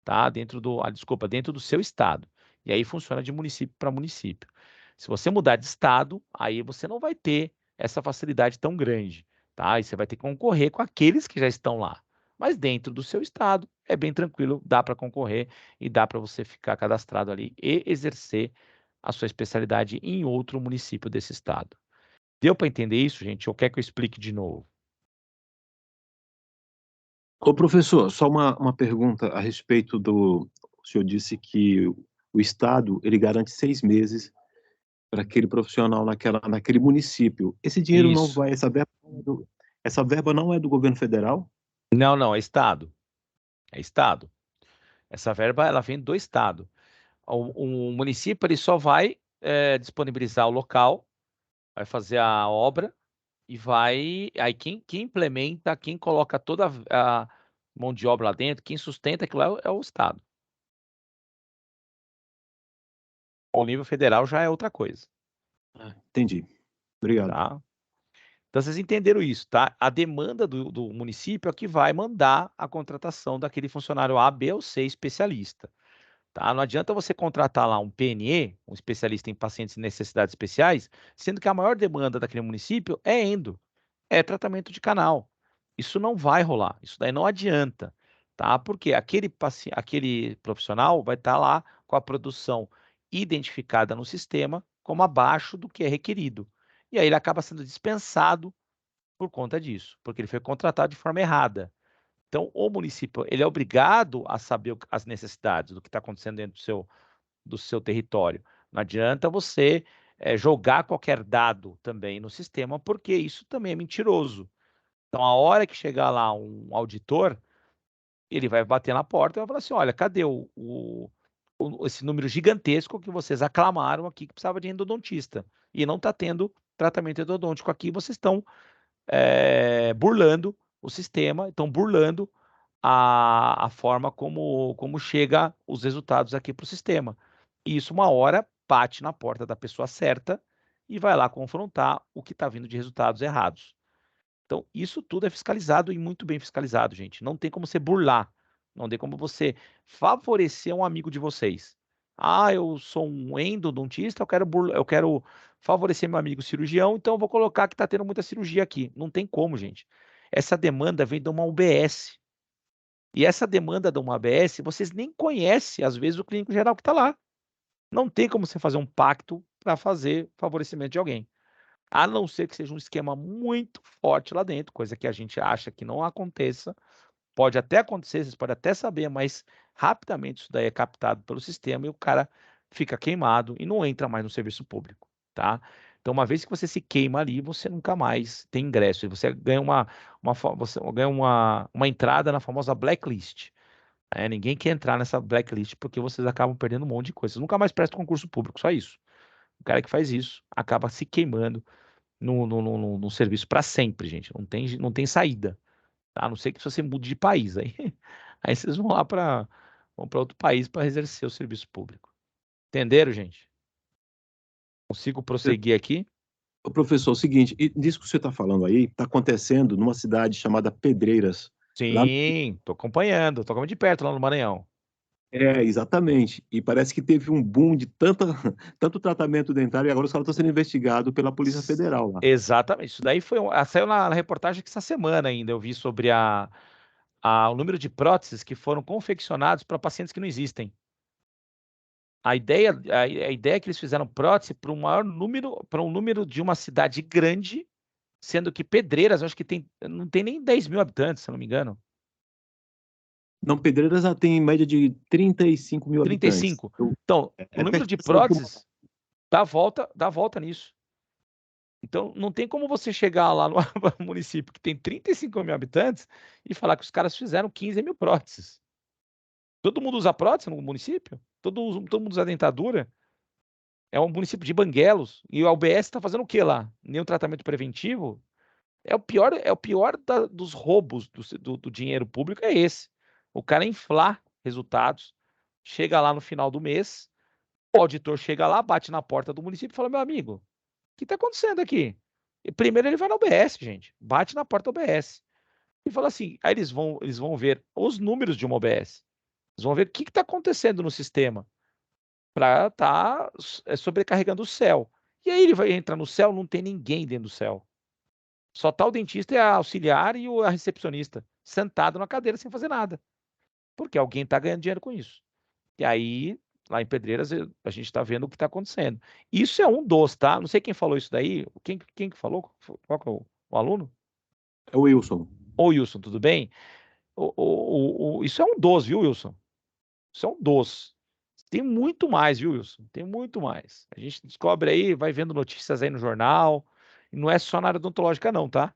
tá? Dentro do seu estado. E aí funciona de município para município. Se você mudar de estado, aí você não vai ter essa facilidade tão grande, tá? E você vai ter que concorrer com aqueles que já estão lá. Mas dentro do seu estado é bem tranquilo, dá para concorrer e dá para você ficar cadastrado ali e exercer a sua especialidade em outro município desse estado. Deu para entender isso, gente? Ou quer que eu explique de novo? Ô, professor, só uma pergunta a respeito do... O senhor disse que o Estado, ele garante 6 meses para aquele profissional naquele município. Esse dinheiro não Isso. vai, essa verba não é do governo federal? Não, não, é estado. É estado. Essa verba, ela vem do estado. O município, ele só vai disponibilizar o local, vai fazer a obra e vai... Aí quem implementa, quem coloca toda a mão de obra lá dentro, quem sustenta aquilo lá é o estado. O nível federal já é outra coisa, Entendi. Obrigado. tá? Então vocês entenderam isso, tá? A demanda do município é que vai mandar a contratação daquele funcionário A, B ou C especialista, tá? Não adianta você contratar lá um PNE, um especialista em pacientes em necessidades especiais, sendo que a maior demanda daquele município é endo, é tratamento de canal. Isso não vai rolar, isso daí não adianta, tá? Porque aquele profissional vai estar lá com a produção identificada no sistema como abaixo do que é requerido. E aí ele acaba sendo dispensado por conta disso, porque ele foi contratado de forma errada. Então, o município ele é obrigado a saber as necessidades do que está acontecendo dentro do seu território. Não adianta você jogar qualquer dado também no sistema, porque isso também é mentiroso. Então, a hora que chegar lá um auditor, ele vai bater na porta e vai falar assim: olha, cadê esse número gigantesco que vocês aclamaram aqui que precisava de endodontista? E não está tendo tratamento endodôntico aqui, vocês estão burlando o sistema, estão burlando a forma como chega os resultados aqui para o sistema. E isso uma hora bate na porta da pessoa certa e vai lá confrontar o que está vindo de resultados errados. Então, isso tudo é fiscalizado e muito bem fiscalizado, gente. Não tem como você burlar, não tem como você favorecer um amigo de vocês. Ah, eu sou um endodontista, eu quero favorecer meu amigo cirurgião, então eu vou colocar que está tendo muita cirurgia aqui. Não tem como, gente. Essa demanda vem de uma UBS. E essa demanda de uma ABS, vocês nem conhecem, às vezes, o clínico geral que está lá. Não tem como você fazer um pacto para fazer favorecimento de alguém. A não ser que seja um esquema muito forte lá dentro, coisa que a gente acha que não aconteça. Pode até acontecer, vocês podem até saber, mas rapidamente isso daí é captado pelo sistema e o cara fica queimado e não entra mais no serviço público, tá? Então, uma vez que você se queima ali, você nunca mais tem ingresso. E você ganha uma entrada na famosa blacklist. Ninguém quer entrar nessa blacklist porque vocês acabam perdendo um monte de coisa. Vocês nunca mais prestam concurso público, só isso. O cara que faz isso acaba se queimando no serviço para sempre, gente. Não tem saída. Tá? A não ser que você mude de país. Aí vocês vão lá para outro país para exercer o serviço público. Entenderam, gente? Consigo prosseguir aqui? Ô, professor, é o seguinte, disso que você está falando aí, está acontecendo numa cidade chamada Pedreiras. Lá, Sim, tô acompanhando, tô acompanhando de perto lá no Maranhão. exatamente. E parece que teve um boom de tanto tratamento dentário e agora os caras estão sendo investigados pela Polícia Federal lá. Exatamente. Isso daí saiu na reportagem que essa semana ainda eu vi sobre o número de próteses que foram confeccionados para pacientes que não existem. A ideia é que eles fizeram prótese para um número de uma cidade grande, sendo que Pedreiras, eu acho que não tem nem 10 mil habitantes, se eu não me engano. Não, Pedreiras já tem em média de 35 mil habitantes. 35. Então, o número de perto próteses dá volta nisso. Então, não tem como você chegar lá no município que tem 35 mil habitantes e falar que os caras fizeram 15 mil próteses. Todo mundo usa prótese no município? Todo mundo usa dentadura? É um município de Banguelos. E o UBS está fazendo o que lá? Nenhum tratamento preventivo? É o pior dos roubos do dinheiro público é esse. O cara inflar resultados, chega lá no final do mês, o auditor chega lá, bate na porta do município e fala, meu amigo, o que está acontecendo aqui? E primeiro ele vai na UBS, gente, bate na porta da UBS e fala assim, aí eles vão ver os números de uma UBS, eles vão ver o que está acontecendo no sistema para estar sobrecarregando o céu. E aí ele vai entrar no céu, não tem ninguém dentro do céu. Só tá o dentista e a auxiliar e a recepcionista sentado na cadeira sem fazer nada. Porque alguém está ganhando dinheiro com isso. E aí, lá em Pedreiras, a gente está vendo o que está acontecendo. Isso é um dos, tá? Não sei quem falou isso daí. Quem que falou? Qual que é o aluno? É o Wilson. Ô, Wilson, tudo bem? Isso é um dos, viu, Wilson? Isso é um dos. Tem muito mais, viu, Wilson? Tem muito mais. A gente descobre aí, vai vendo notícias aí no jornal. E não é só na área odontológica, não, tá?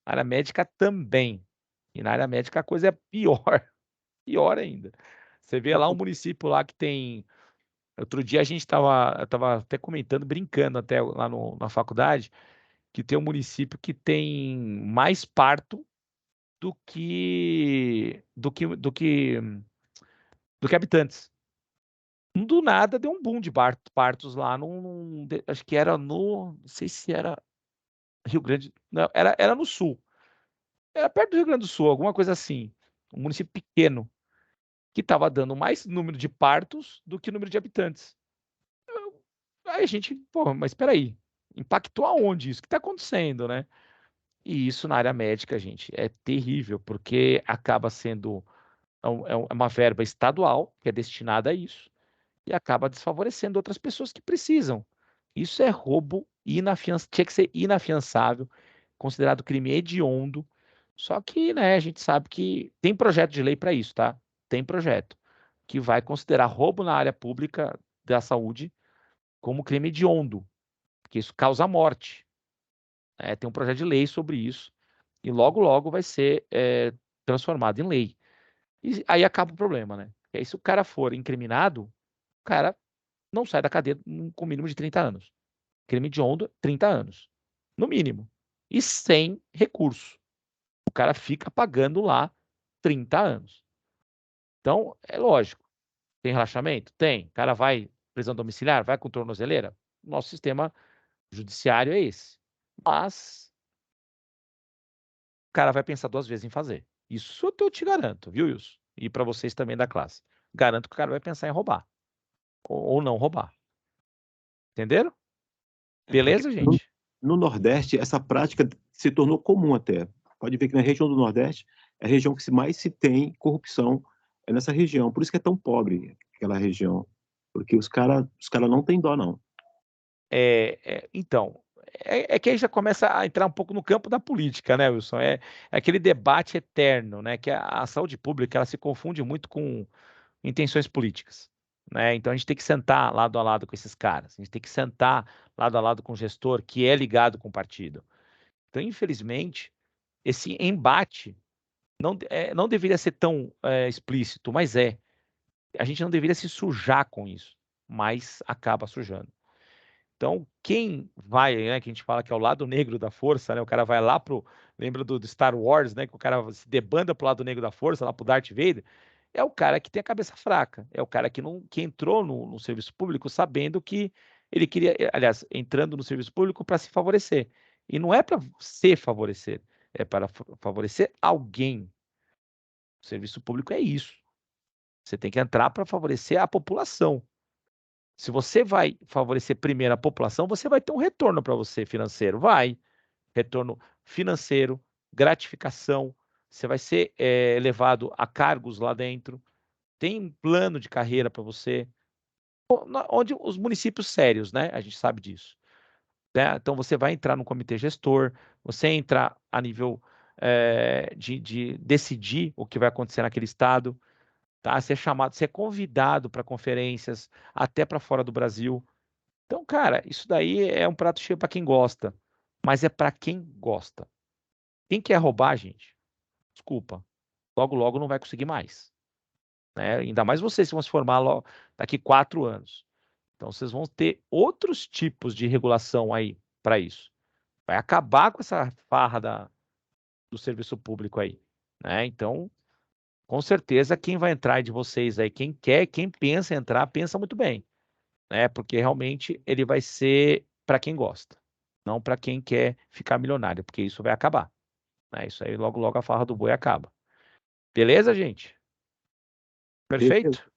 Na área médica também. E na área médica a coisa é pior. Pior ainda. Você vê lá um município lá que tem. Outro dia eu estava até comentando, brincando até lá na faculdade, que tem um município que tem mais parto do que habitantes. Do nada deu um boom de partos lá acho que era não sei se era Rio Grande, não, era no sul. Era perto do Rio Grande do Sul, alguma coisa assim. Um município pequeno que estava dando mais número de partos do que número de habitantes. Aí a gente, pô, mas espera aí, impactou aonde isso? O que está acontecendo, né? E isso na área médica, gente, é terrível, porque acaba sendo é uma verba estadual que é destinada a isso e acaba desfavorecendo outras pessoas que precisam. Isso é roubo tinha que ser inafiançável, considerado crime hediondo. Só que, né, a gente sabe que tem projeto de lei para isso, tá? Tem projeto que vai considerar roubo na área pública da saúde como crime hediondo, porque isso causa morte. Tem um projeto de lei sobre isso e logo, logo vai ser transformado em lei. E aí acaba o problema, né? E aí, se o cara for incriminado, o cara não sai da cadeia com mínimo de 30 anos. Crime hediondo, 30 anos, no mínimo. E sem recurso. O cara fica pagando lá 30 anos. Então, é lógico. Tem relaxamento? Tem. O cara vai prisão domiciliar? Vai com tornozeleira? Nosso sistema judiciário é esse. Mas o cara vai pensar 2 vezes em fazer. Isso eu te garanto, viu, Wilson? E para vocês também da classe. Garanto que o cara vai pensar em roubar. Ou não roubar. Entenderam? Beleza, gente? No Nordeste, essa prática se tornou comum até. Pode ver que na região do Nordeste é a região que mais se tem corrupção é nessa região. Por isso que é tão pobre aquela região. Porque os cara não têm dó, não. Então, que aí já começa a entrar um pouco no campo da política, né, Wilson? É aquele debate eterno, né? Que a saúde pública ela se confunde muito com intenções políticas, né? Então a gente tem que sentar lado a lado com esses caras, a gente tem que sentar lado a lado com o gestor que é ligado com o partido. Então, infelizmente, esse embate não deveria ser tão explícito, mas é. A gente não deveria se sujar com isso, mas acaba sujando. Então, quem vai, né, que a gente fala que é o lado negro da força, né? O cara vai lá lembra do Star Wars, né? Que o cara se debanda pro lado negro da força, lá pro Darth Vader. É o cara que tem a cabeça fraca, é o cara que entrou no serviço público sabendo que ele queria, aliás, entrando no serviço público para se favorecer. E não é para se favorecer, é para favorecer alguém. O serviço público é isso. Você tem que entrar para favorecer a população. Se você vai favorecer primeiro a população, você vai ter um retorno para você financeiro. Vai. Retorno financeiro, gratificação. Você vai ser levado a cargos lá dentro. Tem um plano de carreira para você. Onde os municípios sérios, né? A gente sabe disso. Né? Então, você vai entrar no comitê gestor, você entra a nível de decidir o que vai acontecer naquele estado. Tá? Ser chamado, ser convidado para conferências, até para fora do Brasil. Então, cara, isso daí é um prato cheio para quem gosta, mas é para quem gosta. Quem quer roubar, gente, desculpa, logo, logo não vai conseguir mais. Né? Ainda mais vocês que vão se formar daqui 4 anos. Então, vocês vão ter outros tipos de regulação aí para isso. Vai acabar com essa farra do serviço público aí. Né? Então, com certeza, quem vai entrar de vocês aí, quem pensa em entrar, pensa muito bem, né? Porque realmente ele vai ser para quem gosta, não para quem quer ficar milionário, porque isso vai acabar, né? Isso aí logo, logo a farra do boi acaba. Beleza, gente? Perfeito?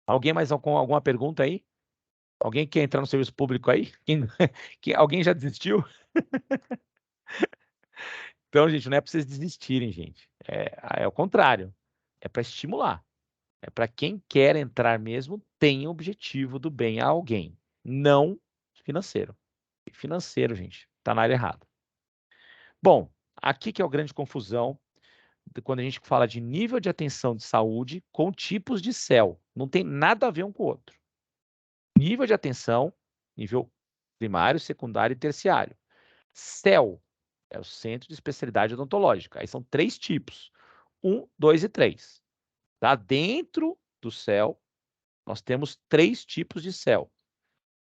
Alguém mais com alguma pergunta aí? Alguém quer entrar no serviço público aí? Alguém já desistiu? Então, gente, não é para vocês desistirem, gente. É o contrário. É para estimular. É para quem quer entrar mesmo, tem objetivo do bem a alguém, não financeiro. E financeiro, gente, está na área errada. Bom, aqui que é a grande confusão quando a gente fala de nível de atenção de saúde com tipos de CEL. Não tem nada a ver um com o outro. Nível de atenção, nível primário, secundário e terciário. CEL é o Centro de Especialidade Odontológica. Aí são 3 tipos. 1, 2 e 3. Tá? Dentro do CEL, nós temos 3 tipos de CEL.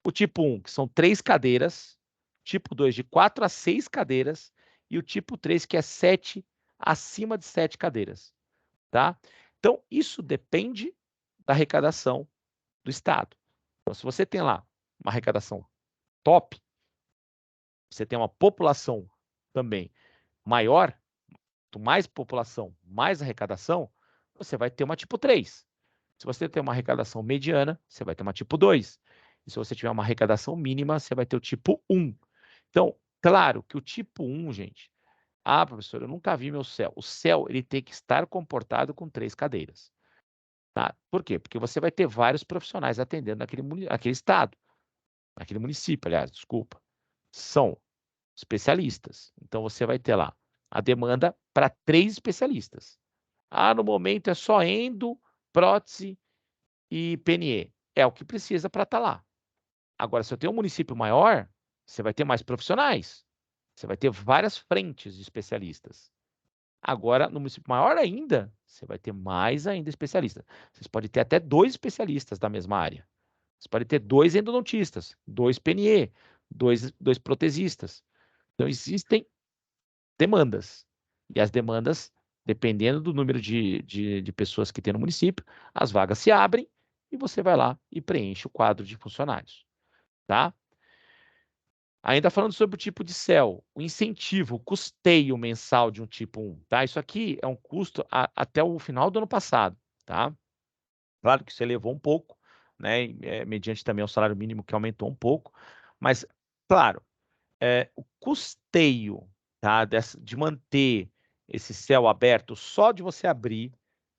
O tipo 1, que são 3 cadeiras. Tipo 2, de 4 a 6 cadeiras. E o tipo 3, que é acima de 7 cadeiras. Tá? Então, isso depende da arrecadação do Estado. Então, se você tem lá uma arrecadação top, você tem uma população também maior, quanto mais população, mais arrecadação, você vai ter uma tipo 3. Se você tem uma arrecadação mediana, você vai ter uma tipo 2. E se você tiver uma arrecadação mínima, você vai ter o tipo 1. Então, claro que o tipo 1, gente, professor, eu nunca vi meu CEL. O CEL, ele tem que estar comportado com 3 cadeiras. Tá? Por quê? Porque você vai ter vários profissionais atendendo naquele estado, naquele município, aliás, desculpa. São especialistas. Então, você vai ter lá a demanda para 3 especialistas. No momento é só endo, prótese e PNE. É o que precisa para estar lá. Agora, se eu tenho um município maior, você vai ter mais profissionais. Você vai ter várias frentes de especialistas. Agora, no município maior ainda, você vai ter mais ainda especialistas. Vocês podem ter até 2 especialistas da mesma área. Você pode ter 2 endodontistas, 2 PNE, 2 protesistas. Então, existem demandas. E as demandas Dependendo do número de pessoas que tem no município, as vagas se abrem e você vai lá e preenche o quadro de funcionários, tá? Ainda falando sobre o tipo de CEL, o incentivo, o custeio mensal de um tipo 1, tá? Isso aqui é um custo até o final do ano passado, tá? Claro que isso elevou um pouco, né? Mediante também o salário mínimo que aumentou um pouco, mas, claro, o custeio, tá? De manter esse CEL aberto, só de você abrir,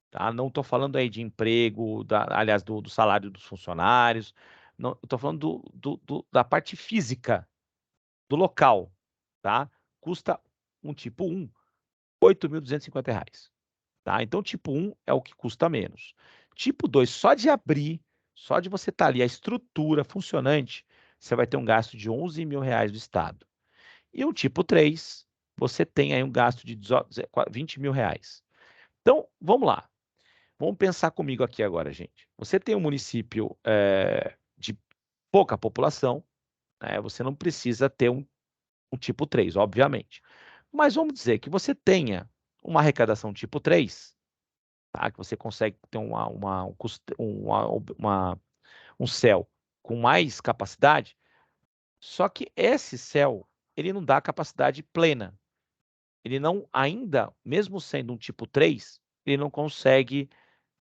tá? Não estou falando aí de emprego, aliás, do salário dos funcionários, não, estou falando da parte física do local, tá? Custa um tipo 1, R$ 8.250, tá? Então, tipo 1 é o que custa menos. Tipo 2, só de abrir, só de você estar ali, a estrutura funcionante, você vai ter um gasto de R$ 11.000 do Estado. E o tipo 3, você tem aí um gasto de R$ 20.000. Então, vamos lá. Vamos pensar comigo aqui agora, gente. Você tem um município de pouca população, né? Você não precisa ter um tipo 3, obviamente. Mas vamos dizer que você tenha uma arrecadação tipo 3, tá? Que você consegue ter um CEL com mais capacidade, só que esse CEL, ele não dá capacidade plena. Ele não, ainda, mesmo sendo um tipo 3, ele não consegue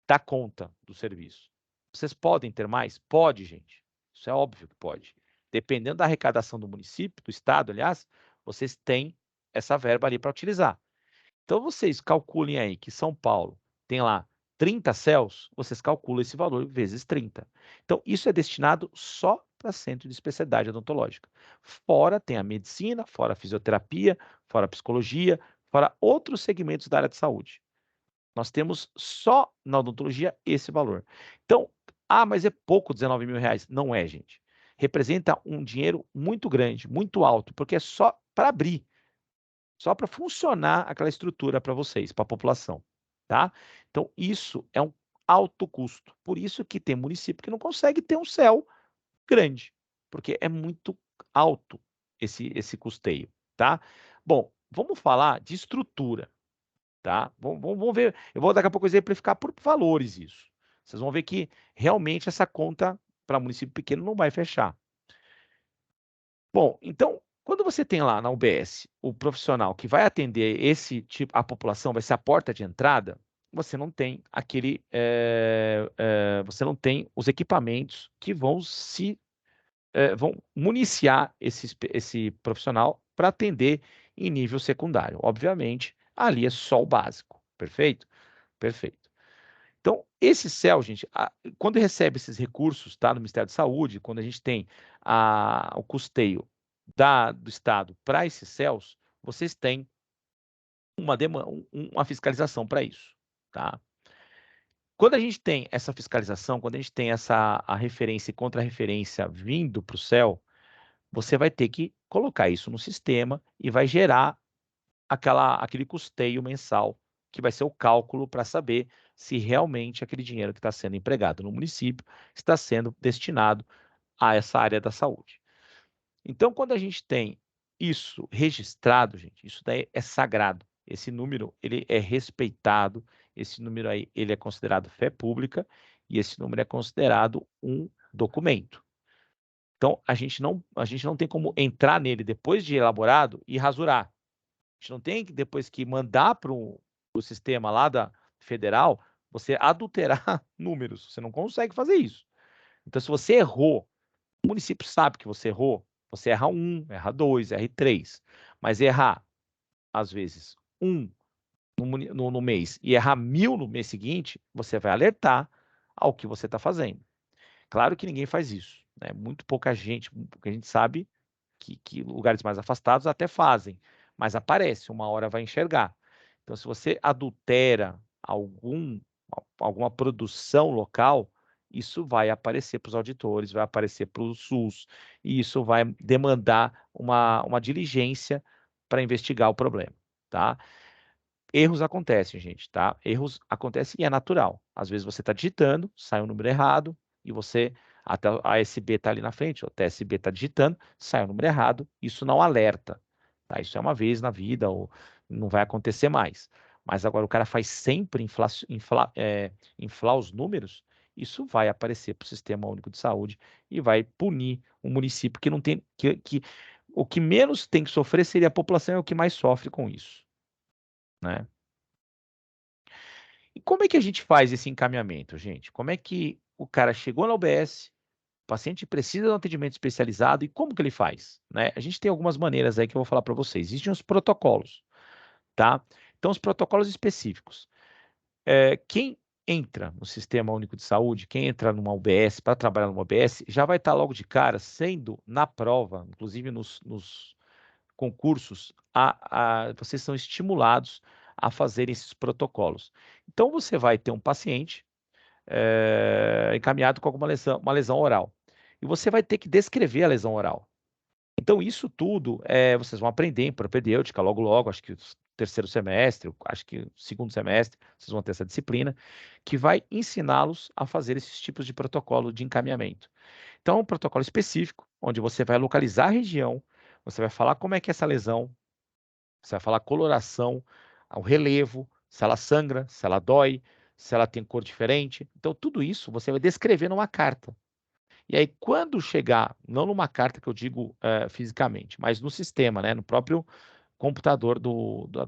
dar conta do serviço. Vocês podem ter mais? Pode, gente. Isso é óbvio que pode. Dependendo da arrecadação do município, do estado, aliás, vocês têm essa verba ali para utilizar. Então, vocês calculem aí que São Paulo tem lá 30 CELs, vocês calculam esse valor vezes 30. Então, isso é destinado só para centro de especialidade odontológica. Fora tem a medicina, fora a fisioterapia, fora a psicologia, fora outros segmentos da área de saúde. Nós temos só na odontologia esse valor. Então, mas é pouco R$ 19.000. Não é, gente. Representa um dinheiro muito grande, muito alto, porque é só para abrir, só para funcionar aquela estrutura para vocês, para a população, tá? Então, isso é um alto custo. Por isso que tem município que não consegue ter um CEL grande, porque é muito alto esse custeio, tá? Bom, vamos falar de estrutura. Tá? Vamos ver. Eu vou daqui a pouco exemplificar por valores isso. Vocês vão ver que realmente essa conta para município pequeno não vai fechar. Bom, então, quando você tem lá na UBS o profissional que vai atender esse tipo, a população, vai ser a porta de entrada, você não tem você não tem os equipamentos que vão vão municiar esse profissional para atender em nível secundário. Obviamente, ali é só o básico, perfeito? Perfeito. Então, esse CEL, gente, quando recebe esses recursos, tá, no Ministério da Saúde, quando a gente tem o custeio do Estado para esses CELs, vocês têm uma fiscalização para isso, tá? Quando a gente tem essa fiscalização, quando a gente tem a referência e contra-referência vindo para o CEL, você vai ter que colocar isso no sistema e vai gerar aquele custeio mensal, que vai ser o cálculo para saber se realmente aquele dinheiro que está sendo empregado no município está sendo destinado a essa área da saúde. Então, quando a gente tem isso registrado, gente, isso daí é sagrado. Esse número, ele é respeitado, esse número aí, ele é considerado fé pública e esse número é considerado um documento. Então, a gente não tem como entrar nele depois de elaborado e rasurar. A gente não tem que, depois que mandar para o sistema lá da federal, você adulterar números. Você não consegue fazer isso. Então, se você errou, o município sabe que você errou, você erra 1, erra 2, erra 3. Mas errar, às vezes, 1 no mês e errar 1.000 no mês seguinte, você vai alertar ao que você está fazendo. Claro que ninguém faz isso, né? Muito pouca gente, porque a gente sabe que lugares mais afastados até fazem, mas aparece, uma hora vai enxergar. Então, se você adultera alguma produção local, isso vai aparecer para os auditores, vai aparecer para o SUS, e isso vai demandar uma diligência para investigar o problema, tá? Erros acontecem, gente, tá? Erros acontecem e é natural. Às vezes você está digitando, sai um número errado, e até a ASB está ali na frente, o TSB está digitando, sai um número errado, isso não alerta, tá? Isso é uma vez na vida, ou não vai acontecer mais. Mas agora o cara faz sempre inflar os números, isso vai aparecer para o Sistema Único de Saúde e vai punir um município que não tem, o que menos tem que sofrer seria a população, é o que mais sofre com isso, né? E como é que a gente faz esse encaminhamento, gente? Como é que o cara chegou na UBS, o paciente precisa de um atendimento especializado e como que ele faz, né? A gente tem algumas maneiras aí que eu vou falar para vocês. Existem os protocolos, tá? Então, os protocolos específicos. Quem entra no Sistema Único de Saúde, quem entra numa UBS, para trabalhar numa UBS, já vai estar logo de cara sendo na prova, inclusive nos concursos, vocês são estimulados a fazer esses protocolos. Então, você vai ter um paciente encaminhado com alguma lesão, uma lesão oral. E você vai ter que descrever a lesão oral. Então, isso tudo vocês vão aprender em propedêutica logo, acho que o terceiro semestre, acho que o segundo semestre, vocês vão ter essa disciplina, que vai ensiná-los a fazer esses tipos de protocolo de encaminhamento. Então, um protocolo específico, onde você vai localizar a região, você vai falar como é que é essa lesão, você vai falar a coloração, o relevo, se ela sangra, se ela dói, se ela tem cor diferente. Então, tudo isso você vai descrever numa carta. E aí, quando chegar, não numa carta que eu digo fisicamente, mas no sistema, né, no próprio computador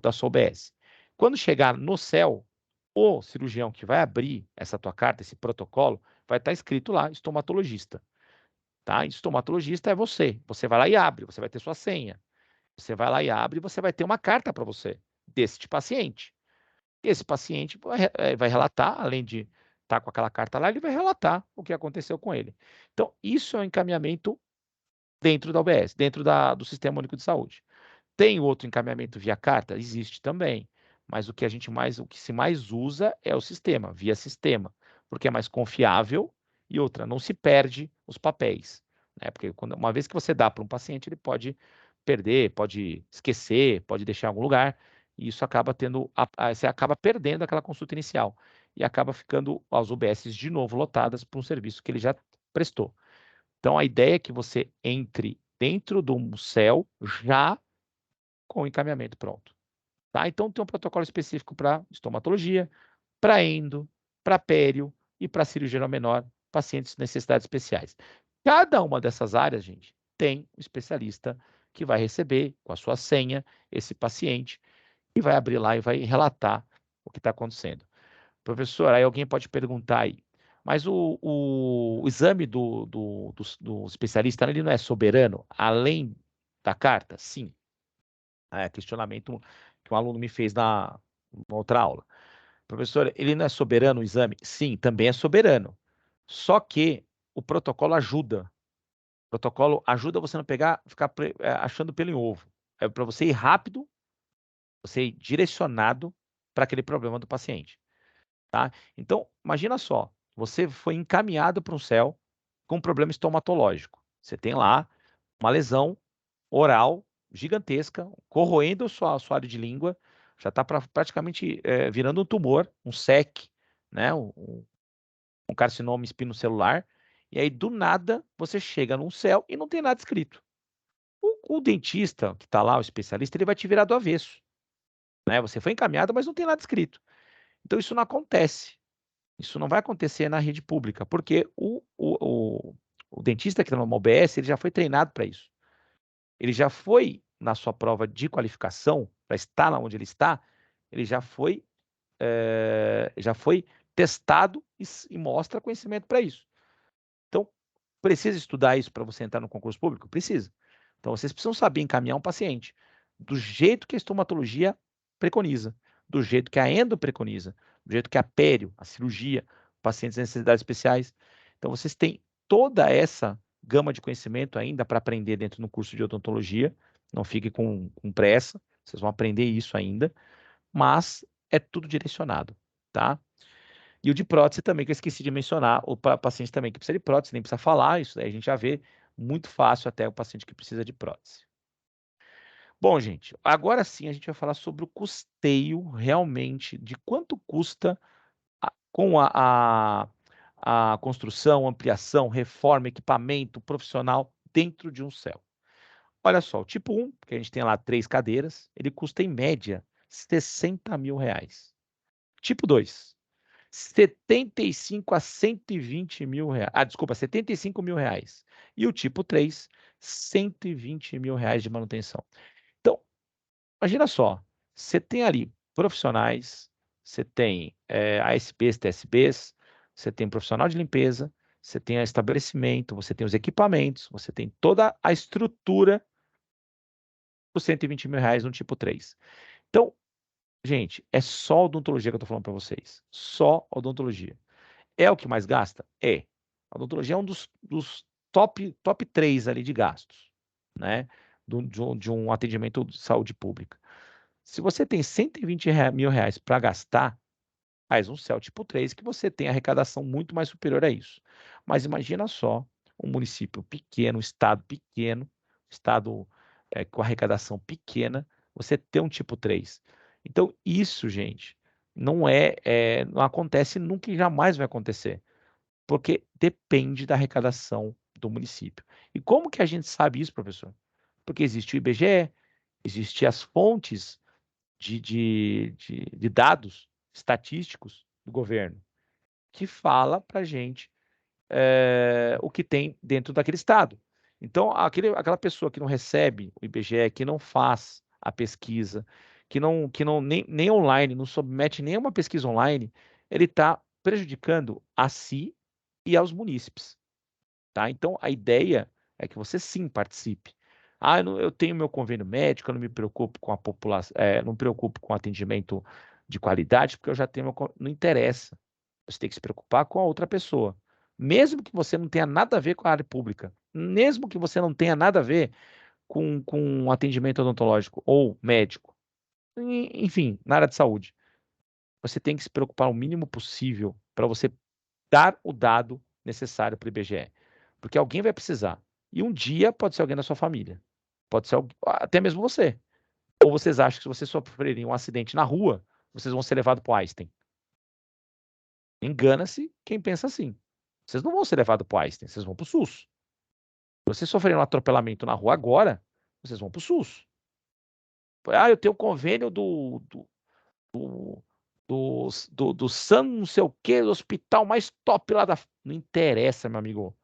da sua OBS. Quando chegar no céu, o cirurgião que vai abrir essa tua carta, esse protocolo, vai estar escrito lá, estomatologista. Tá? Estomatologista é você. Você vai lá e abre, você vai ter sua senha. Você vai lá e abre e você vai ter uma carta para você desse paciente. Esse paciente vai relatar, além de estar com aquela carta lá, ele vai relatar o que aconteceu com ele. Então, isso é um encaminhamento dentro da UBS, dentro do Sistema Único de Saúde. Tem outro encaminhamento via carta? Existe também. Mas o que se mais usa é o sistema, via sistema, porque é mais confiável e outra, não se perde os papéis, né? Porque uma vez que você dá para um paciente, ele pode perder, pode esquecer, pode deixar em algum lugar, e isso acaba você acaba perdendo aquela consulta inicial e acaba ficando as UBSs de novo lotadas por um serviço que ele já prestou. Então, a ideia é que você entre dentro do céu já com o encaminhamento pronto. Tá? Então, tem um protocolo específico para estomatologia, para endo, para pério e para cirurgia menor, pacientes com necessidades especiais. Cada uma dessas áreas, gente, tem um especialista que vai receber com a sua senha esse paciente e vai abrir lá e vai relatar o que está acontecendo. Professor, aí alguém pode perguntar aí, mas o exame do especialista, ele não é soberano, além da carta? Sim. Questionamento que um aluno me fez na outra aula. Professor, ele não é soberano o exame? Sim, também é soberano. Só que o protocolo ajuda. O protocolo ajuda você a não ficar achando pelo em ovo. É para você ir rápido, você ir direcionado para aquele problema do paciente. Tá? Então, imagina só, você foi encaminhado para um CEL com um problema estomatológico. Você tem lá uma lesão oral gigantesca, corroendo a sua área de língua, já está praticamente virando um tumor, um SEC, né? Um carcinoma espinocelular, e aí do nada você chega num CEL e não tem nada escrito. O dentista que está lá, o especialista, ele vai te virar do avesso. Né? Você foi encaminhado, mas não tem nada escrito. Então isso não acontece. Isso não vai acontecer na rede pública, porque o dentista que está no OBS, ele já foi treinado para isso. Ele já foi na sua prova de qualificação, para estar lá onde ele está, ele já foi testado e mostra conhecimento para isso. Então, precisa estudar isso para você entrar no concurso público? Precisa. Então, vocês precisam saber encaminhar um paciente do jeito que a estomatologia preconiza, do jeito que a endo preconiza, do jeito que a pério, a cirurgia, pacientes de necessidades especiais. Então, vocês têm toda essa gama de conhecimento ainda para aprender dentro do curso de odontologia. Não fique com pressa, vocês vão aprender isso ainda, mas é tudo direcionado, tá? E o de prótese também, que eu esqueci de mencionar, o paciente também que precisa de prótese, nem precisa falar, isso daí a gente já vê muito fácil até o paciente que precisa de prótese. Bom, gente, agora sim a gente vai falar sobre o custeio realmente, de quanto custa com a construção, ampliação, reforma, equipamento profissional dentro de um CEL. Olha só, o tipo 1, que a gente tem lá 3 cadeiras, ele custa em média 60 mil reais. Tipo 2, 75 a 120 mil reais. Ah, desculpa, 75 mil reais. E o tipo 3, 120 mil reais de manutenção. Então, imagina só, você tem ali profissionais, você tem ASPs, TSBs, você tem profissional de limpeza, você tem estabelecimento, você tem os equipamentos, você tem toda a estrutura dos 120 mil reais no tipo 3. Então, gente, é só odontologia que eu estou falando para vocês. Só odontologia. É o que mais gasta? É. A odontologia é um dos top 3 ali de gastos, né? De um atendimento de saúde pública. Se você tem 120 mil reais para gastar, faz um CEL tipo 3 que você tem arrecadação muito mais superior a isso. Mas imagina só um município pequeno, um estado pequeno, estado com arrecadação pequena, você ter um tipo 3. Então, isso, gente, não não acontece nunca e jamais vai acontecer, porque depende da arrecadação do município. E como que a gente sabe isso, professor? Porque existe o IBGE, existem as fontes de dados estatísticos do governo, que fala para a gente o que tem dentro daquele estado. Então, aquela pessoa que não recebe o IBGE, que não faz a pesquisa, que não nem online, não submete nenhuma pesquisa online, ele está prejudicando a si e aos munícipes. Tá? Então, a ideia é que você sim participe. Ah, eu tenho meu convênio médico, eu não me preocupo com a população, não me preocupo com atendimento de qualidade, porque eu já tenho não interessa. Você tem que se preocupar com a outra pessoa. Mesmo que você não tenha nada a ver com a área pública, mesmo que você não tenha nada a ver com atendimento odontológico ou médico, enfim, na área de saúde, você tem que se preocupar o mínimo possível para você dar o dado necessário para o IBGE. Porque alguém vai precisar. E um dia pode ser alguém da sua família. Pode ser até mesmo você. Ou vocês acham que se vocês sofrerem um acidente na rua, vocês vão ser levados para o Einstein. Engana-se quem pensa assim. Vocês não vão ser levados para o Einstein, vocês vão para o SUS. Se vocês sofrerem um atropelamento na rua agora, vocês vão para o SUS. Ah, eu tenho o convênio do San não sei o que, do hospital mais top lá da... Não interessa, meu amigo.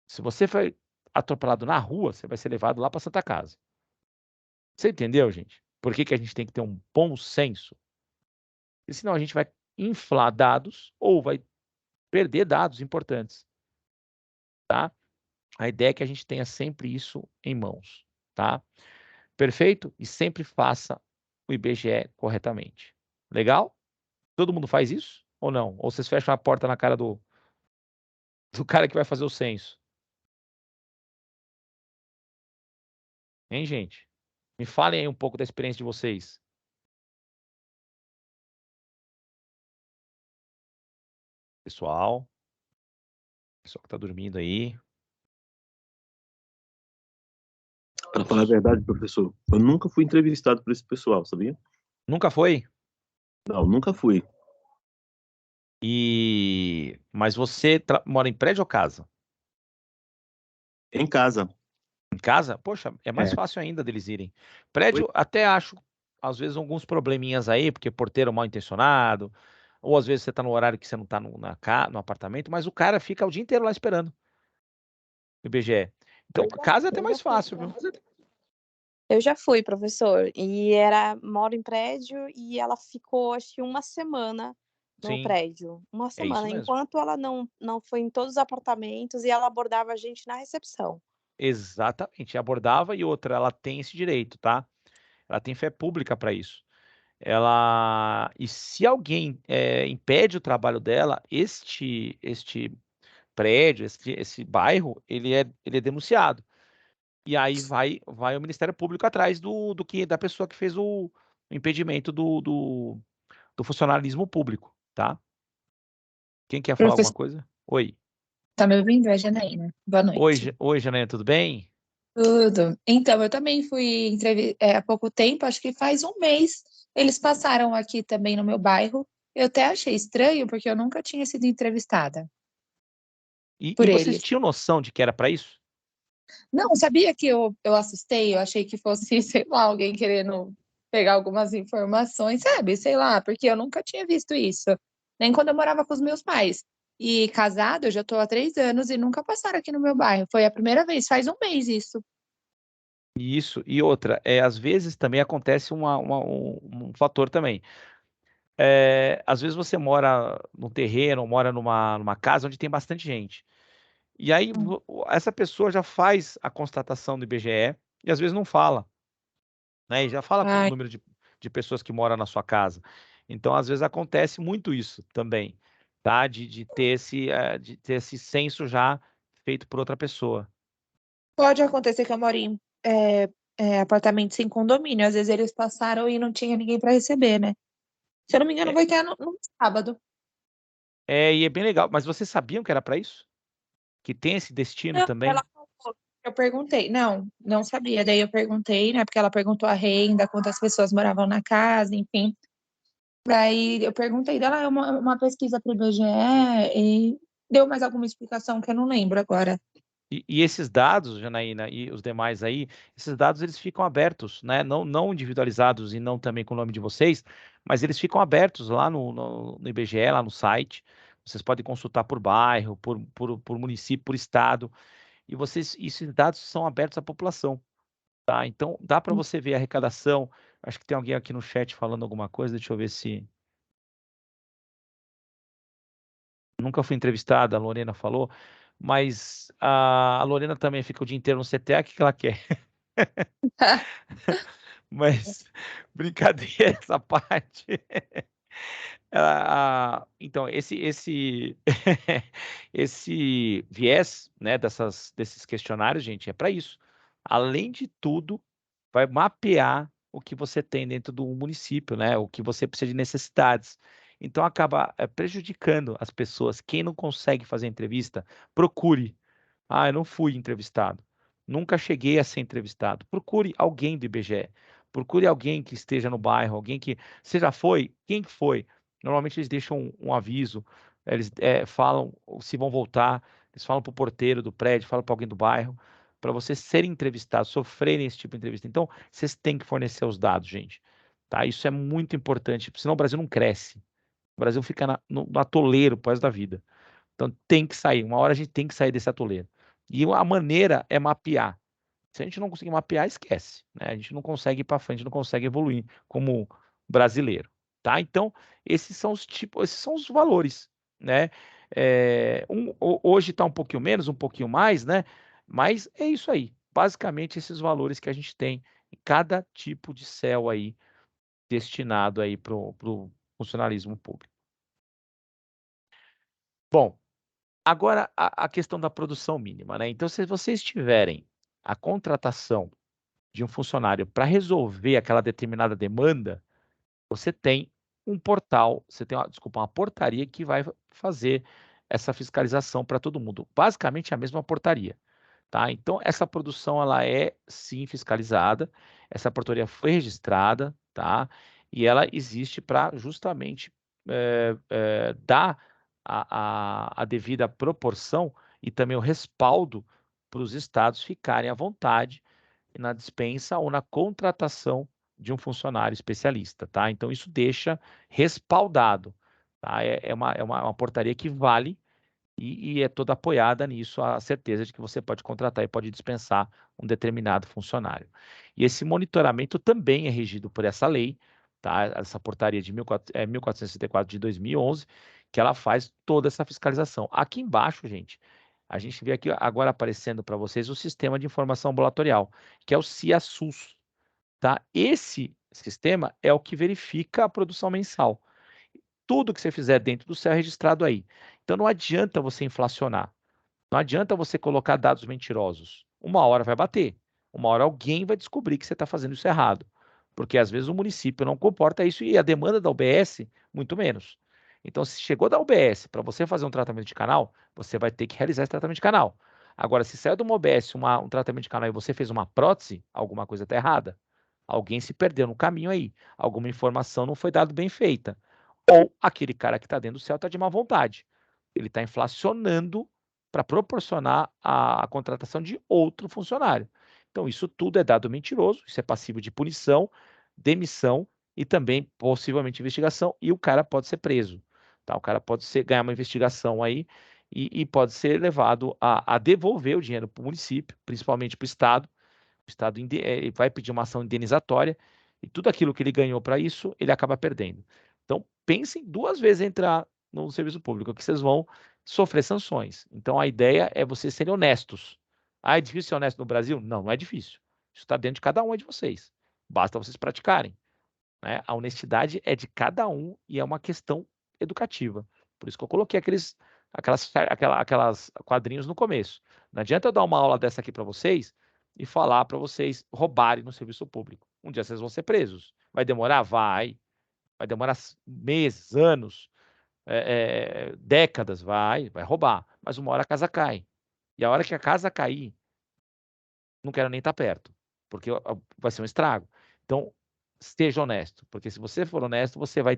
Se você foi atropelado na rua, você vai ser levado lá para Santa Casa. Você entendeu, gente? Por que a gente tem que ter um bom senso? Porque senão a gente vai inflar dados ou vai perder dados importantes. Tá? A ideia é que a gente tenha sempre isso em mãos. Tá? Perfeito? E sempre faça o IBGE corretamente. Legal? Todo mundo faz isso? Ou não? Ou vocês fecham a porta na cara do cara que vai fazer o censo? Hein, gente? Me falem aí um pouco da experiência de vocês. Pessoal que está dormindo aí. Para falar a verdade, professor, eu nunca fui entrevistado por esse pessoal, sabia? Nunca foi? Não, nunca fui. Mas você mora em prédio ou casa? Em casa. Em casa? Poxa, é mais fácil ainda deles irem. Prédio, até acho, às vezes, alguns probleminhas aí, porque porteiro mal intencionado, ou às vezes você está no horário que você não está no apartamento, mas o cara fica o dia inteiro lá esperando o IBGE. Então, casa é até mais fácil, viu? Eu já fui, professor, e moro em prédio e ela ficou, acho que uma semana no Sim, prédio. Uma é isso semana, mesmo. enquanto ela não foi em todos os apartamentos e ela abordava a gente na recepção. Exatamente, abordava e outra, ela tem esse direito, tá? Ela tem fé pública para isso. E se alguém impede o trabalho dela, este prédio, esse bairro, ele é denunciado. E aí vai o Ministério Público atrás da pessoa que fez o impedimento do funcionalismo público, tá? Quem quer falar alguma coisa? Oi. Tá me ouvindo? É a Janaína. Boa noite. Oi, Janaína, tudo bem? Tudo. Então, eu também fui há pouco tempo, acho que faz um mês. Eles passaram aqui também no meu bairro. Eu até achei estranho, porque eu nunca tinha sido entrevistada E por vocês eles. tinham noção de que era para isso? Não, sabia que eu assustei? Eu achei que fosse, sei lá, alguém querendo pegar algumas informações, sabe? Sei lá, porque eu nunca tinha visto isso. Nem quando eu morava com os meus pais. E casado, eu já tô há 3 anos e nunca passaram aqui no meu bairro. Foi a primeira vez, faz um mês isso. Isso, e outra, às vezes também acontece um fator também. Às vezes você mora num terreno, ou mora numa casa onde tem bastante gente. E aí essa pessoa já faz a constatação do IBGE e às vezes não fala, né? E já fala com o Ai, número de pessoas que moram na sua casa. Então, às vezes acontece muito isso também, tá? De ter esse censo já feito por outra pessoa. pode acontecer que eu moro em apartamento sem condomínio. Às vezes eles passaram e não tinha ninguém para receber, né? Se eu não me engano, É, vai ter no sábado. e é bem legal. Mas vocês sabiam que era para isso? Que tem esse destino Não, também? ela falou. Eu perguntei. Não sabia. Daí eu perguntei, né? Porque ela perguntou a renda, quantas pessoas moravam na casa, enfim. Daí eu perguntei dela, é uma pesquisa para o IBGE e deu mais alguma explicação que eu não lembro agora. E esses dados, Janaína, e os demais aí, esses dados eles ficam abertos, né? Não individualizados e não também com o nome de vocês, mas eles ficam abertos lá no IBGE, lá no site. Vocês podem consultar por bairro, por município, por estado, e esses dados são abertos à população, tá? Então dá para você ver a arrecadação. Acho que tem alguém aqui no chat falando alguma coisa, deixa eu ver se. Nunca fui entrevistada, a Lorena falou, mas a Lorena também fica o dia inteiro no CTA, o que ela quer? Mas brincadeira essa parte. Então esse viés, né, desses questionários, gente, é para isso. Além de tudo, vai mapear o que você tem dentro do município, né, o que você precisa de necessidades. Então acaba prejudicando as pessoas. Quem não consegue fazer entrevista, procure. Eu não fui entrevistado. Nunca cheguei a ser entrevistado. Procure alguém do IBGE. Procure alguém que esteja no bairro, alguém que. Você já foi? Quem que foi? Normalmente eles deixam um aviso, eles falam se vão voltar, eles falam para o porteiro do prédio, falam para alguém do bairro, para vocês serem entrevistados, sofrerem esse tipo de entrevista. Então, vocês têm que fornecer os dados, gente. Tá? Isso é muito importante, senão o Brasil não cresce. O Brasil fica no atoleiro pro resto da vida. Então tem que sair, uma hora a gente tem que sair desse atoleiro. E a maneira é mapear. Se a gente não conseguir mapear, esquece, né? A gente não consegue ir para frente, não consegue evoluir como brasileiro, tá? Então, esses são os valores, né? Hoje está um pouquinho menos, um pouquinho mais, né? Mas é isso aí. Basicamente, esses valores que a gente tem em cada tipo de céu aí destinado aí para o funcionalismo público. Bom, agora, a questão da produção mínima, né? Então, se vocês tiverem a contratação de um funcionário para resolver aquela determinada demanda, você tem um portal, você tem, uma portaria que vai fazer essa fiscalização para todo mundo. Basicamente, é a mesma portaria, tá? Então, essa produção, ela é, sim, fiscalizada, essa portaria foi registrada, tá? E ela existe para justamente dar a devida proporção e também o respaldo para os estados ficarem à vontade na dispensa ou na contratação de um funcionário especialista, tá? Então, isso deixa respaldado, tá? É uma portaria que vale e é toda apoiada nisso, a certeza de que você pode contratar e pode dispensar um determinado funcionário. E esse monitoramento também é regido por essa lei, tá? Essa portaria de 1464 de 2011, que ela faz toda essa fiscalização. Aqui embaixo, gente, a gente vê aqui agora aparecendo para vocês o Sistema de Informação Ambulatorial, que é o CIASUS, tá? Esse sistema é o que verifica a produção mensal. Tudo que você fizer dentro do céu é registrado aí. Então não adianta você inflacionar. Não adianta você colocar dados mentirosos. Uma hora vai bater. Uma hora alguém vai descobrir que você está fazendo isso errado. Porque às vezes o município não comporta isso e a demanda da UBS, muito menos. Então, se chegou da UBS para você fazer um tratamento de canal, você vai ter que realizar esse tratamento de canal. Agora, se saiu de uma UBS um tratamento de canal e você fez uma prótese, alguma coisa está errada. Alguém se perdeu no caminho aí. Alguma informação não foi dada bem feita. Ou aquele cara que está dentro do céu está de má vontade. Ele está inflacionando para proporcionar a contratação de outro funcionário. Então, isso tudo é dado mentiroso, isso é passível de punição, demissão e também possivelmente investigação, e o cara pode ser preso. Tá? O cara pode ganhar uma investigação aí e pode ser levado a devolver o dinheiro para o município, principalmente para o Estado. O Estado vai pedir uma ação indenizatória e tudo aquilo que ele ganhou para isso, ele acaba perdendo. Então, pensem 2 vezes em entrar no serviço público, que vocês vão sofrer sanções. Então, a ideia é vocês serem honestos. Ah, é difícil ser honesto no Brasil? Não, não é difícil. Isso está dentro de cada um de vocês. Basta vocês praticarem. Né? A honestidade é de cada um e é uma questão educativa. Por isso que eu coloquei aquelas quadrinhos no começo. Não adianta eu dar uma aula dessa aqui para vocês e falar para vocês roubarem no serviço público. Um dia vocês vão ser presos. Vai demorar? Vai. Vai demorar meses, anos, décadas, vai roubar. Mas uma hora a casa cai. E a hora que a casa cair, não quero nem estar perto, porque vai ser um estrago. Então, esteja honesto, porque se você for honesto, você vai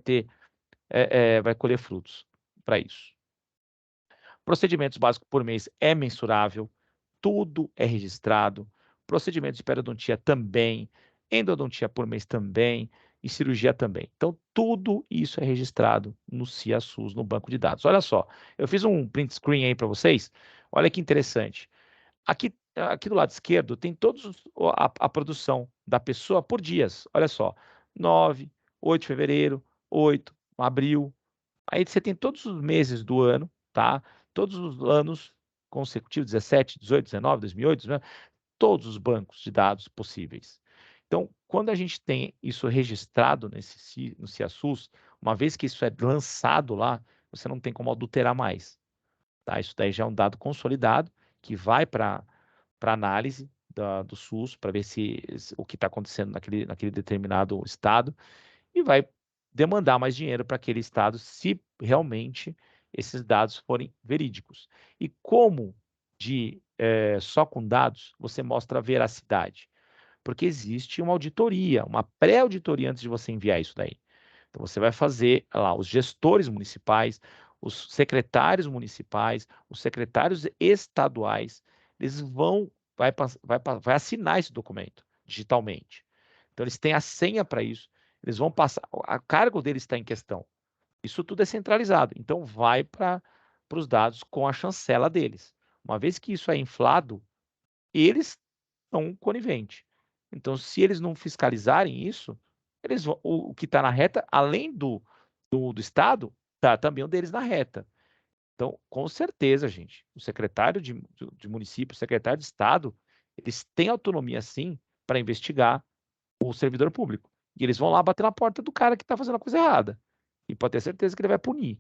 vai colher frutos para isso. Procedimentos básicos por mês é mensurável, tudo é registrado, procedimentos de periodontia também, endodontia por mês também e cirurgia também. Então, tudo isso é registrado no CiaSUS, no banco de dados. Olha só, eu fiz um print screen aí para vocês, olha que interessante. Aqui do lado esquerdo tem todos a produção da pessoa por dias. Olha só, 9, 8 de fevereiro, 8, abril. Aí você tem todos os meses do ano, tá? Todos os anos consecutivos, 17, 18, 19, 2008, 2009, todos os bancos de dados possíveis. Então, quando a gente tem isso registrado no CiaSUS, uma vez que isso é lançado lá, você não tem como adulterar mais. Tá? Isso daí já é um dado consolidado que vai para análise do SUS, para ver se o que está acontecendo naquele determinado estado, e vai demandar mais dinheiro para aquele estado se realmente esses dados forem verídicos. E como só com dados você mostra a veracidade? Porque existe uma auditoria, uma pré-auditoria antes de você enviar isso daí. Então você vai fazer lá os gestores municipais, os secretários municipais, os secretários estaduais, eles vai assinar esse documento digitalmente. Então eles têm a senha para isso, eles vão passar, a cargo deles está em questão. Isso tudo é centralizado, então vai para os dados com a chancela deles. Uma vez que isso é inflado, eles são coniventes. Então, se eles não fiscalizarem isso, o que está na reta, além do Estado, está também o deles na reta. Então, com certeza, gente, o secretário de município, o secretário de Estado, eles têm autonomia, sim, para investigar o servidor público. E eles vão lá bater na porta do cara que está fazendo a coisa errada. E pode ter certeza que ele vai punir.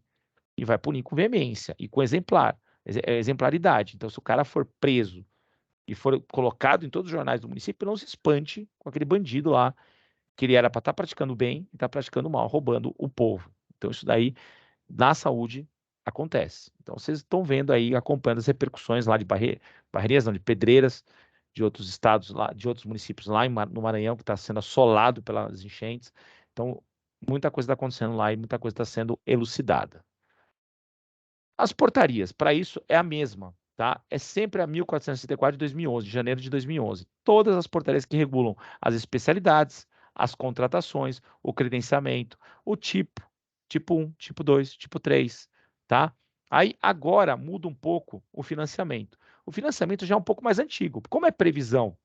E vai punir com veemência e com exemplaridade. Então, se o cara for preso e for colocado em todos os jornais do município, não se espante com aquele bandido lá, que ele era para estar praticando bem e está praticando mal, roubando o povo. Então, isso daí, na saúde, acontece. Então, vocês estão vendo aí, acompanhando as repercussões lá de Barreiras, não, de Pedreiras, de outros estados, lá, de outros municípios lá no Maranhão, que está sendo assolado pelas enchentes. Então, muita coisa está acontecendo lá e muita coisa está sendo elucidada. As portarias, para isso, é a mesma. Tá? É sempre a 1464 de 2011, de janeiro de 2011. Todas as portarias que regulam as especialidades, as contratações, o credenciamento, o tipo 1, tipo 2, tipo 3, tá? Aí agora muda um pouco o financiamento. O financiamento já é um pouco mais antigo. Como é previsão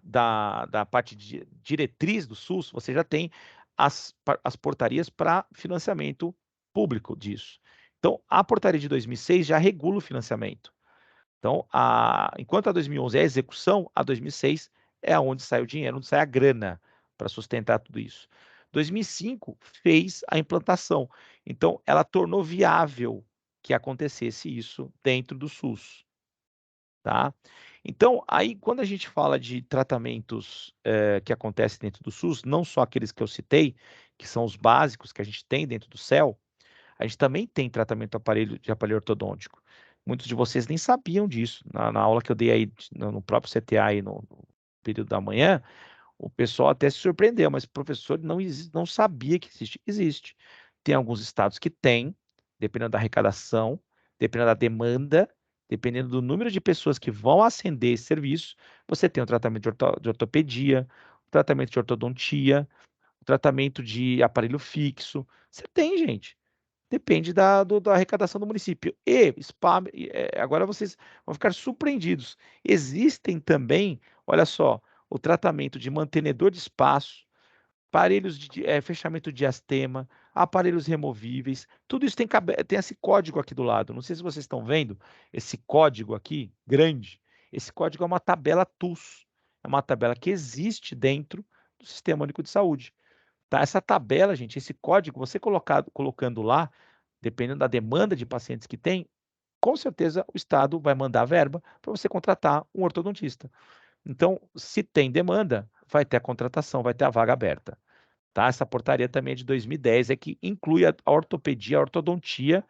da parte de diretriz do SUS, você já tem as portarias para financiamento público disso. Então, a portaria de 2006 já regula o financiamento. Então, enquanto a 2011 é a execução, a 2006 é onde sai o dinheiro, onde sai a grana para sustentar tudo isso. 2005 fez a implantação. Então, ela tornou viável que acontecesse isso dentro do SUS. Tá? Então, aí, quando a gente fala de tratamentos que acontecem dentro do SUS, não só aqueles que eu citei, que são os básicos que a gente tem dentro do CEL, a gente também tem tratamento de aparelho ortodôntico. Muitos de vocês nem sabiam disso. Na aula que eu dei aí no próprio CTA aí no período da manhã, o pessoal até se surpreendeu, mas o professor não sabia que existe. Existe. Tem alguns estados que têm, dependendo da arrecadação, dependendo da demanda, dependendo do número de pessoas que vão acender esse serviço, você tem um tratamento de ortopedia, tratamento de ortodontia, tratamento de aparelho fixo. Você tem, gente. Depende da arrecadação do município. E agora vocês vão ficar surpreendidos. Existem também, olha só, o tratamento de mantenedor de espaço, aparelhos de fechamento de diastema, aparelhos removíveis, tudo isso tem esse código aqui do lado. Não sei se vocês estão vendo esse código aqui, grande. Esse código é uma tabela TUS. É uma tabela que existe dentro do Sistema Único de Saúde. Tá? Essa tabela, gente, esse código, você colocando lá, dependendo da demanda de pacientes que tem, com certeza o Estado vai mandar verba para você contratar um ortodontista. Então, se tem demanda, vai ter a contratação, vai ter a vaga aberta. Tá? Essa portaria também é de 2010, é que inclui a ortopedia, a ortodontia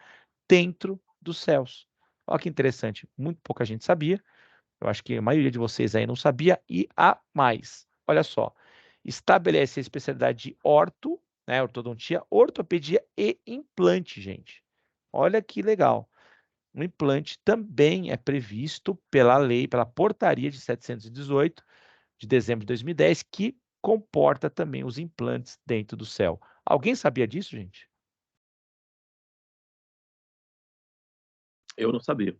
dentro dos CELS. Olha que interessante, muito pouca gente sabia. Eu acho que a maioria de vocês aí não sabia, e há mais. Olha só, estabelece a especialidade de né, ortodontia, ortopedia e implante, gente. Olha que legal. O implante também é previsto pela lei, pela portaria de 718 de dezembro de 2010, que comporta também os implantes dentro do CEL. Alguém sabia disso, gente? Eu não sabia.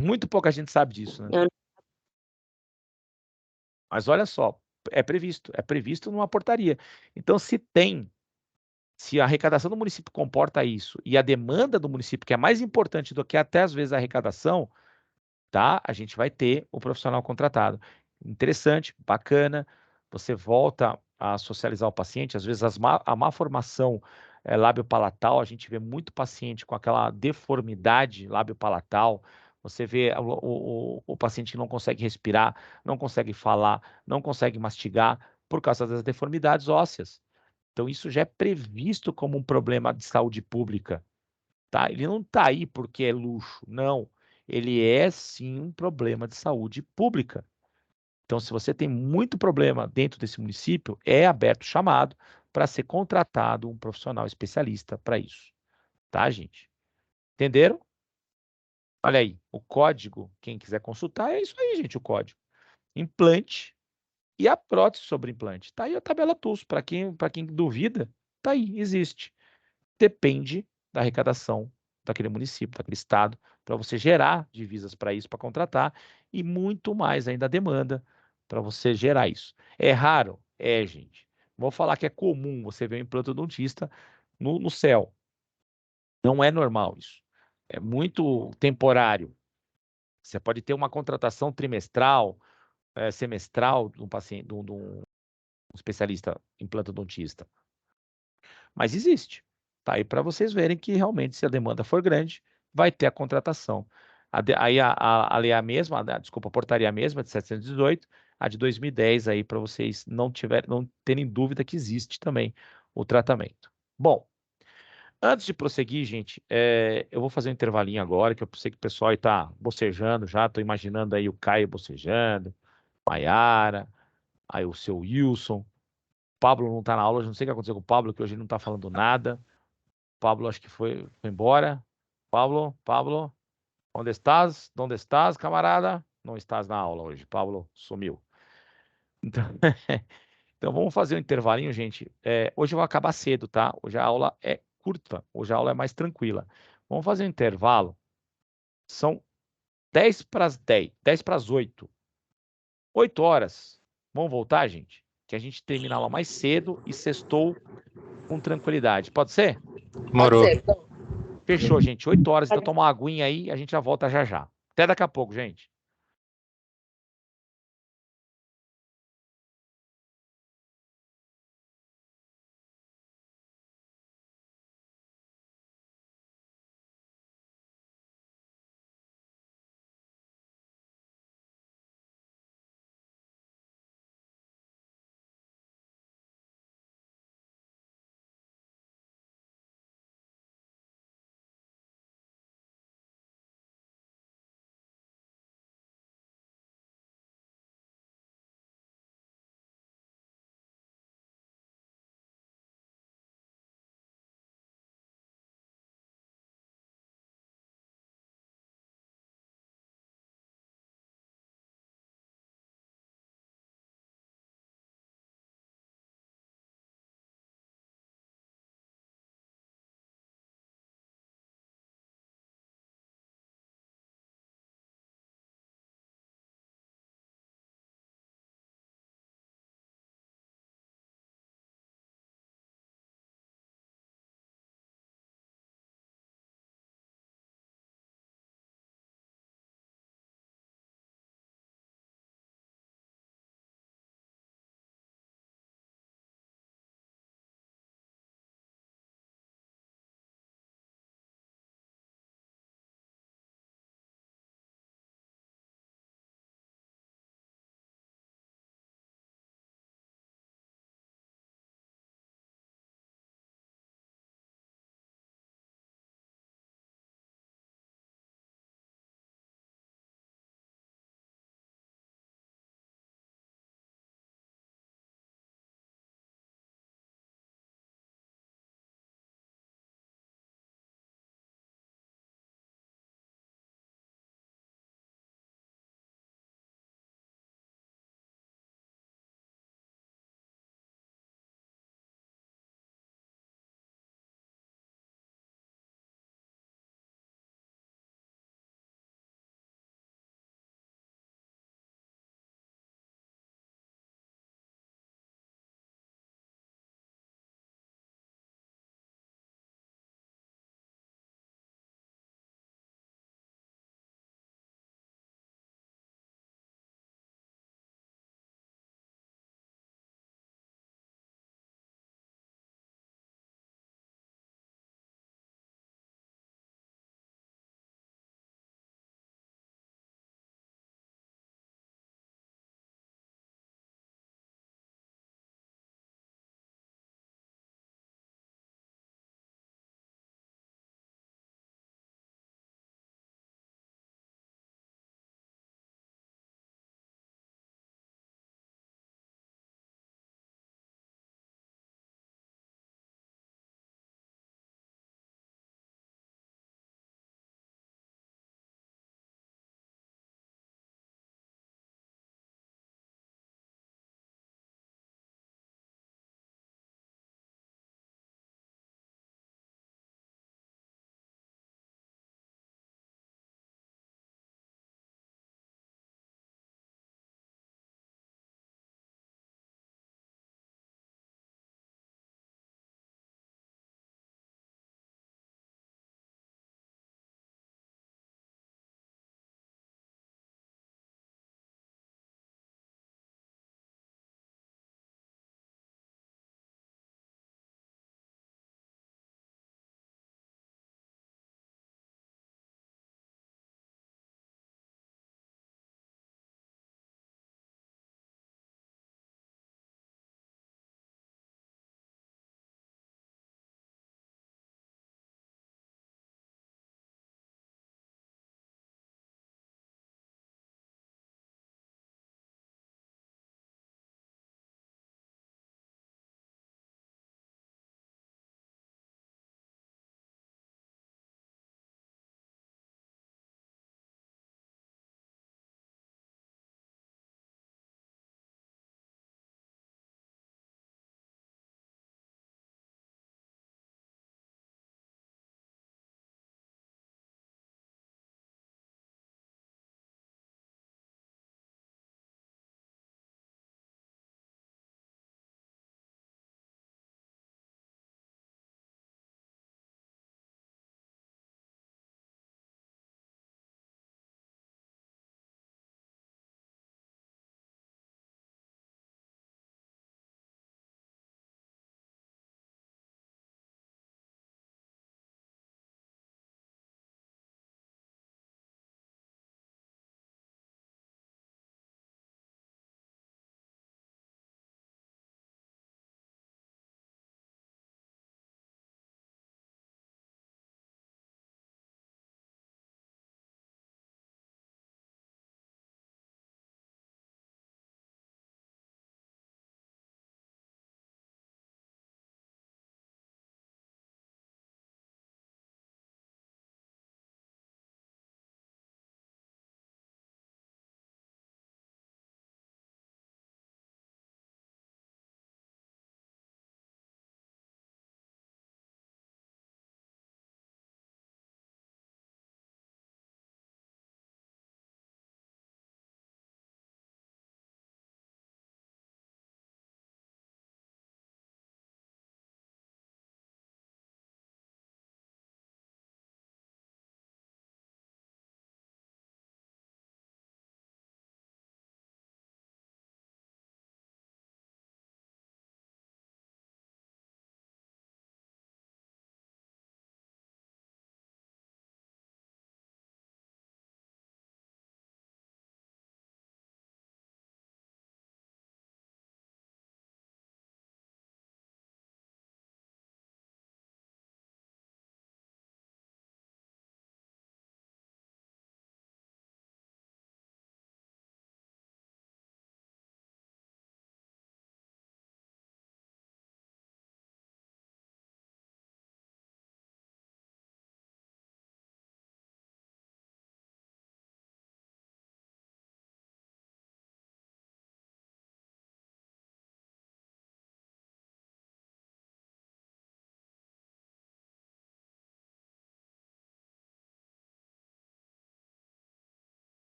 Muito pouca gente sabe disso, né? Mas olha só, é previsto numa portaria. Então, se a arrecadação do município comporta isso e a demanda do município, que é mais importante do que até às vezes a arrecadação, tá? A gente vai ter o profissional contratado. Interessante, bacana. Você volta a socializar o paciente. Às vezes a má formação lábio-palatal, a gente vê muito paciente com aquela deformidade lábio-palatal. Você vê o paciente que não consegue respirar, não consegue falar, não consegue mastigar por causa das deformidades ósseas. Então, isso já é previsto como um problema de saúde pública. Tá? Ele não está aí porque é luxo, não. Ele é sim um problema de saúde pública. Então, se você tem muito problema dentro desse município, é aberto chamado para ser contratado um profissional especialista para isso. Tá, gente? Entenderam? Olha aí, o código, quem quiser consultar, é isso aí, gente, o código. Implante e a prótese sobre implante. Tá aí a tabela TUS. Para quem duvida, tá aí, existe. Depende da arrecadação daquele município, daquele estado, para você gerar divisas para isso, para contratar, e muito mais ainda a demanda para você gerar isso. É raro? É, gente. Vou falar que é comum você ver um implantodontista no CEL. Não é normal isso. É muito temporário. Você pode ter uma contratação trimestral, semestral de um paciente, de um especialista implantodontista. Mas existe. Tá aí para vocês verem que realmente, se a demanda for grande, vai ter a contratação. Aí a lei é a mesma, desculpa, a portaria é a mesma, de 718, a de 2010 aí para vocês não terem dúvida que existe também o tratamento. Bom, antes de prosseguir, gente, eu vou fazer um intervalinho agora, que eu sei que o pessoal está bocejando já, estou imaginando aí o Caio bocejando, Maiara, aí o seu Wilson. Pablo não está na aula, não sei o que aconteceu com o Pablo, que hoje ele não está falando nada. Pablo acho que foi embora. Pablo, onde estás? Onde estás, camarada? Não estás na aula hoje. Pablo sumiu. Então, então vamos fazer um intervalinho, gente. Hoje eu vou acabar cedo, tá? Hoje a aula é curta, hoje a aula é mais tranquila. Vamos fazer um intervalo. São 10 para as 10, 10 para as 8. 8 horas. Vamos voltar, gente? Que a gente termina a aula mais cedo e sextou com tranquilidade. Pode ser? Morou. Fechou, gente. 8 horas. Então toma uma aguinha aí e a gente já volta já já. Até daqui a pouco, gente.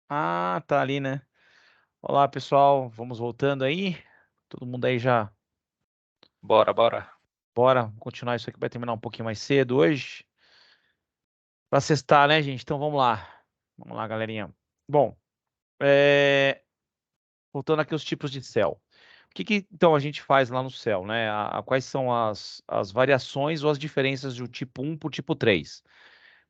Ah, tá ali, né? Olá, pessoal. Vamos voltando aí. Todo mundo aí já. Bora, bora. Bora. Vamos continuar isso aqui. Vai terminar um pouquinho mais cedo hoje. Pra sextar, né, gente? Então vamos lá. Vamos lá, galerinha. Bom, voltando aqui aos tipos de céu. O que então a gente faz lá no céu, né? Quais são as variações ou as diferenças do tipo 1 para o tipo 3?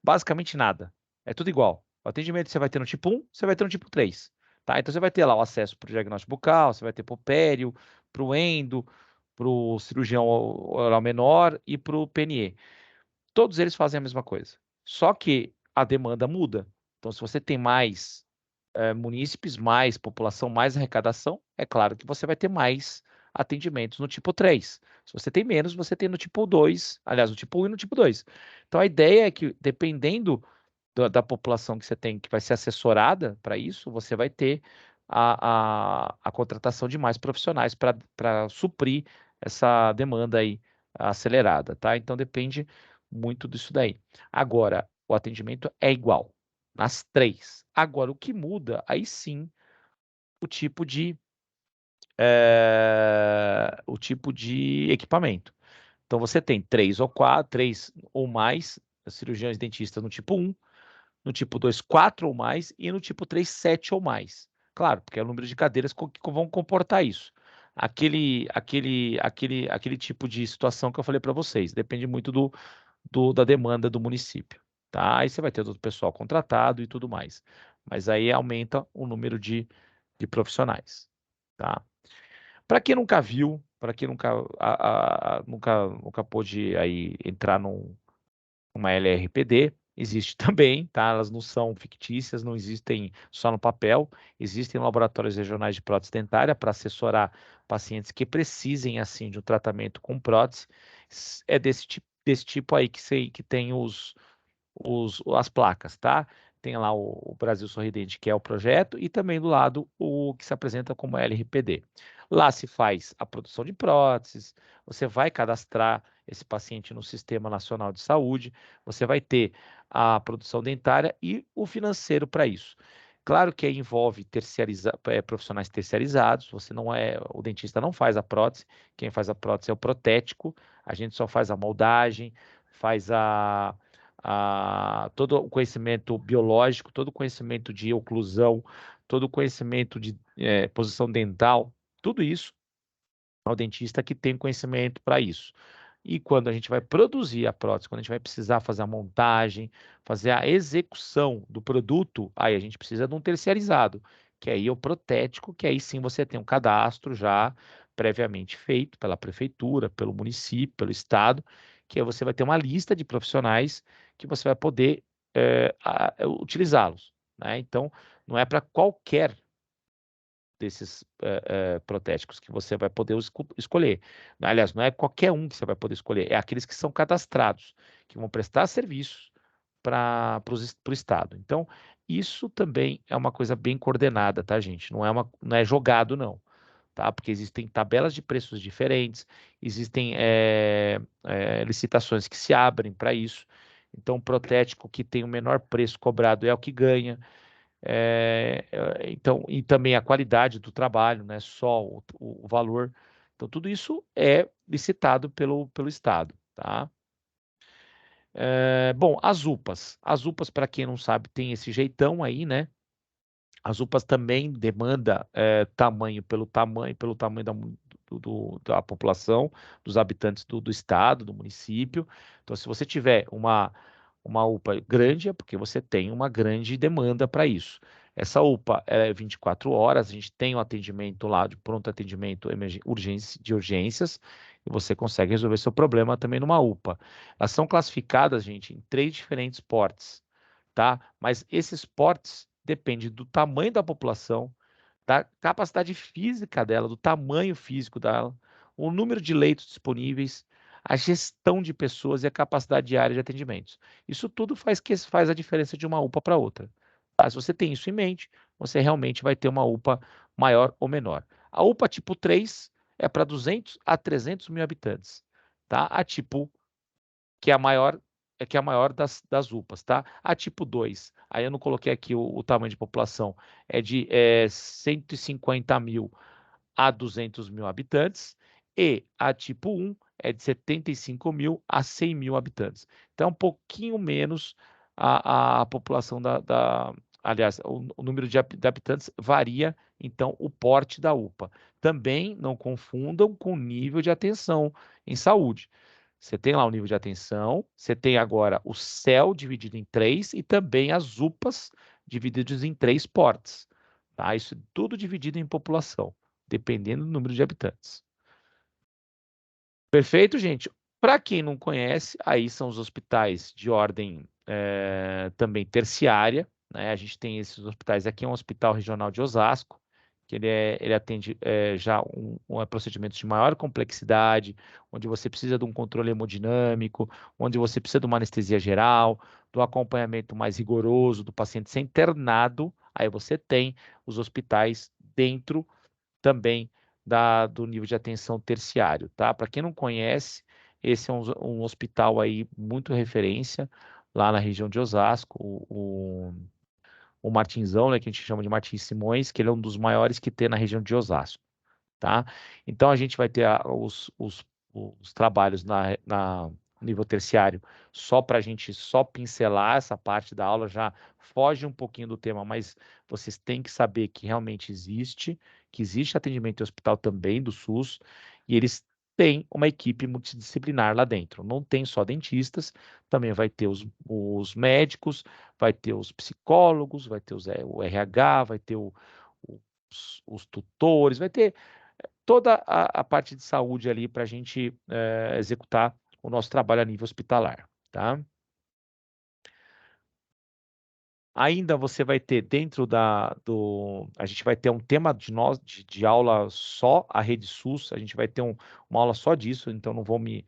Basicamente nada. É tudo igual. O atendimento que você vai ter no tipo 1, você vai ter no tipo 3. Tá? Então você vai ter lá o acesso para o diagnóstico bucal, você vai ter para o pério, para o endo, para o cirurgião oral menor e para o PNE. Todos eles fazem a mesma coisa. Só que a demanda muda. Então, se você tem mais munícipes, mais população, mais arrecadação, é claro que você vai ter mais atendimentos no tipo 3. Se você tem menos, você tem no tipo 2, aliás, no tipo 1 e no tipo 2. Então, a ideia é que, dependendo da população que você tem, que vai ser assessorada para isso, você vai ter a contratação de mais profissionais para suprir essa demanda aí acelerada, tá? Então, depende muito disso daí. Agora, o atendimento é igual nas 3. Agora, o que muda, aí sim, o tipo de equipamento. Então, você tem 3 ou 4, 3 ou mais cirurgiões dentistas no tipo 1, no tipo 2, 4 ou mais, e no tipo 3, 7 ou mais. Claro, porque é o número de cadeiras que vão comportar isso. Aquele tipo de situação que eu falei para vocês, depende muito da demanda do município. Tá? Aí você vai ter todo o pessoal contratado e tudo mais. Mas aí aumenta o número de profissionais. Tá? Para quem nunca viu, para quem nunca pôde aí entrar numa LRPD, existe também, tá? Elas não são fictícias, não existem só no papel, existem laboratórios regionais de prótese dentária para assessorar pacientes que precisem, assim, de um tratamento com prótese. É desse tipo aí que tem as placas, tá? Tem lá o Brasil Sorridente, que é o projeto, e também do lado o que se apresenta como LRPD. Lá se faz a produção de próteses, você vai cadastrar esse paciente no Sistema Nacional de Saúde, você vai ter a produção dentária e o financeiro para isso. Claro que aí envolve profissionais terceirizados, o dentista não faz a prótese, quem faz a prótese é o protético, a gente só faz a moldagem, faz todo o conhecimento biológico, todo o conhecimento de oclusão, todo o conhecimento de posição dental, tudo isso é o dentista que tem conhecimento para isso. E quando a gente vai produzir a prótese, quando a gente vai precisar fazer a montagem, fazer a execução do produto, aí a gente precisa de um terceirizado, que aí é o protético, que aí sim você tem um cadastro já previamente feito pela prefeitura, pelo município, pelo estado, que aí você vai ter uma lista de profissionais que você vai poder utilizá-los, né? Então, não é para qualquer desses protéticos que você vai poder escolher. Aliás, não é qualquer um que você vai poder escolher, é aqueles que são cadastrados, que vão prestar serviços para o Estado. Então, isso também é uma coisa bem coordenada, tá, gente? Não é jogado, não. Tá? Porque existem tabelas de preços diferentes, existem licitações que se abrem para isso. Então, o protético que tem o menor preço cobrado é o que ganha. Então, e também a qualidade do trabalho, né? Só o valor. Então, tudo isso é licitado pelo Estado, tá? Bom, as UPAs. As UPAs, para quem não sabe, tem esse jeitão aí, né? As UPAs também demanda tamanho pelo tamanho da população, dos habitantes do estado, do município. Então, se você tiver uma UPA grande, é porque você tem uma grande demanda para isso. Essa UPA é 24 horas, a gente tem um atendimento lá de pronto atendimento de urgências, e você consegue resolver seu problema também numa UPA. Elas são classificadas, gente, em 3 diferentes portes, tá? Mas esses portes dependem do tamanho da população, da capacidade física dela, do tamanho físico dela, o número de leitos disponíveis, a gestão de pessoas e a capacidade diária de atendimentos. Isso tudo faz a diferença de uma UPA para outra. Tá? Se você tem isso em mente, você realmente vai ter uma UPA maior ou menor. A UPA tipo 3 é para 200 a 300 mil habitantes. Tá? A tipo, que é a maior, que é a maior das UPAs, tá? A tipo 2, aí eu não coloquei aqui o tamanho de população, é de 150 mil a 200 mil habitantes, e a tipo 1 é de 75 mil a 100 mil habitantes. Então, é um pouquinho menos a população aliás, o número de habitantes varia, então, o porte da UPA. Também não confundam com o nível de atenção em saúde. Você tem lá o nível de atenção, você tem agora o CEL dividido em 3 e também as UPAs divididas em 3 portes. Tá? Isso é tudo dividido em população, dependendo do número de habitantes. Perfeito, gente? Para quem não conhece, aí são os hospitais de ordem também terciária, né? A gente tem esses hospitais. Aqui é um hospital regional de Osasco, que ele atende já procedimentos de maior complexidade, onde você precisa de um controle hemodinâmico, onde você precisa de uma anestesia geral, do acompanhamento mais rigoroso do paciente ser internado. Aí você tem os hospitais dentro também do nível de atenção terciário, tá? Para quem não conhece, esse é um hospital aí muito referência lá na região de Osasco, o Martinzão, né, que a gente chama de Martins Simões, que ele é um dos maiores que tem na região de Osasco, tá? Então a gente vai ter os trabalhos na nível terciário só para a gente só pincelar essa parte da aula, já foge um pouquinho do tema, mas vocês têm que saber que realmente que existe atendimento em hospital também do SUS, e eles têm uma equipe multidisciplinar lá dentro. Não tem só dentistas, também vai ter os médicos, vai ter os psicólogos, vai ter o RH, vai ter os tutores, vai ter toda a parte de saúde ali para a gente executar o nosso trabalho a nível hospitalar, tá? Ainda você vai ter dentro a gente vai ter um tema de aula só, a Rede SUS, a gente vai ter uma aula só disso, então não vou me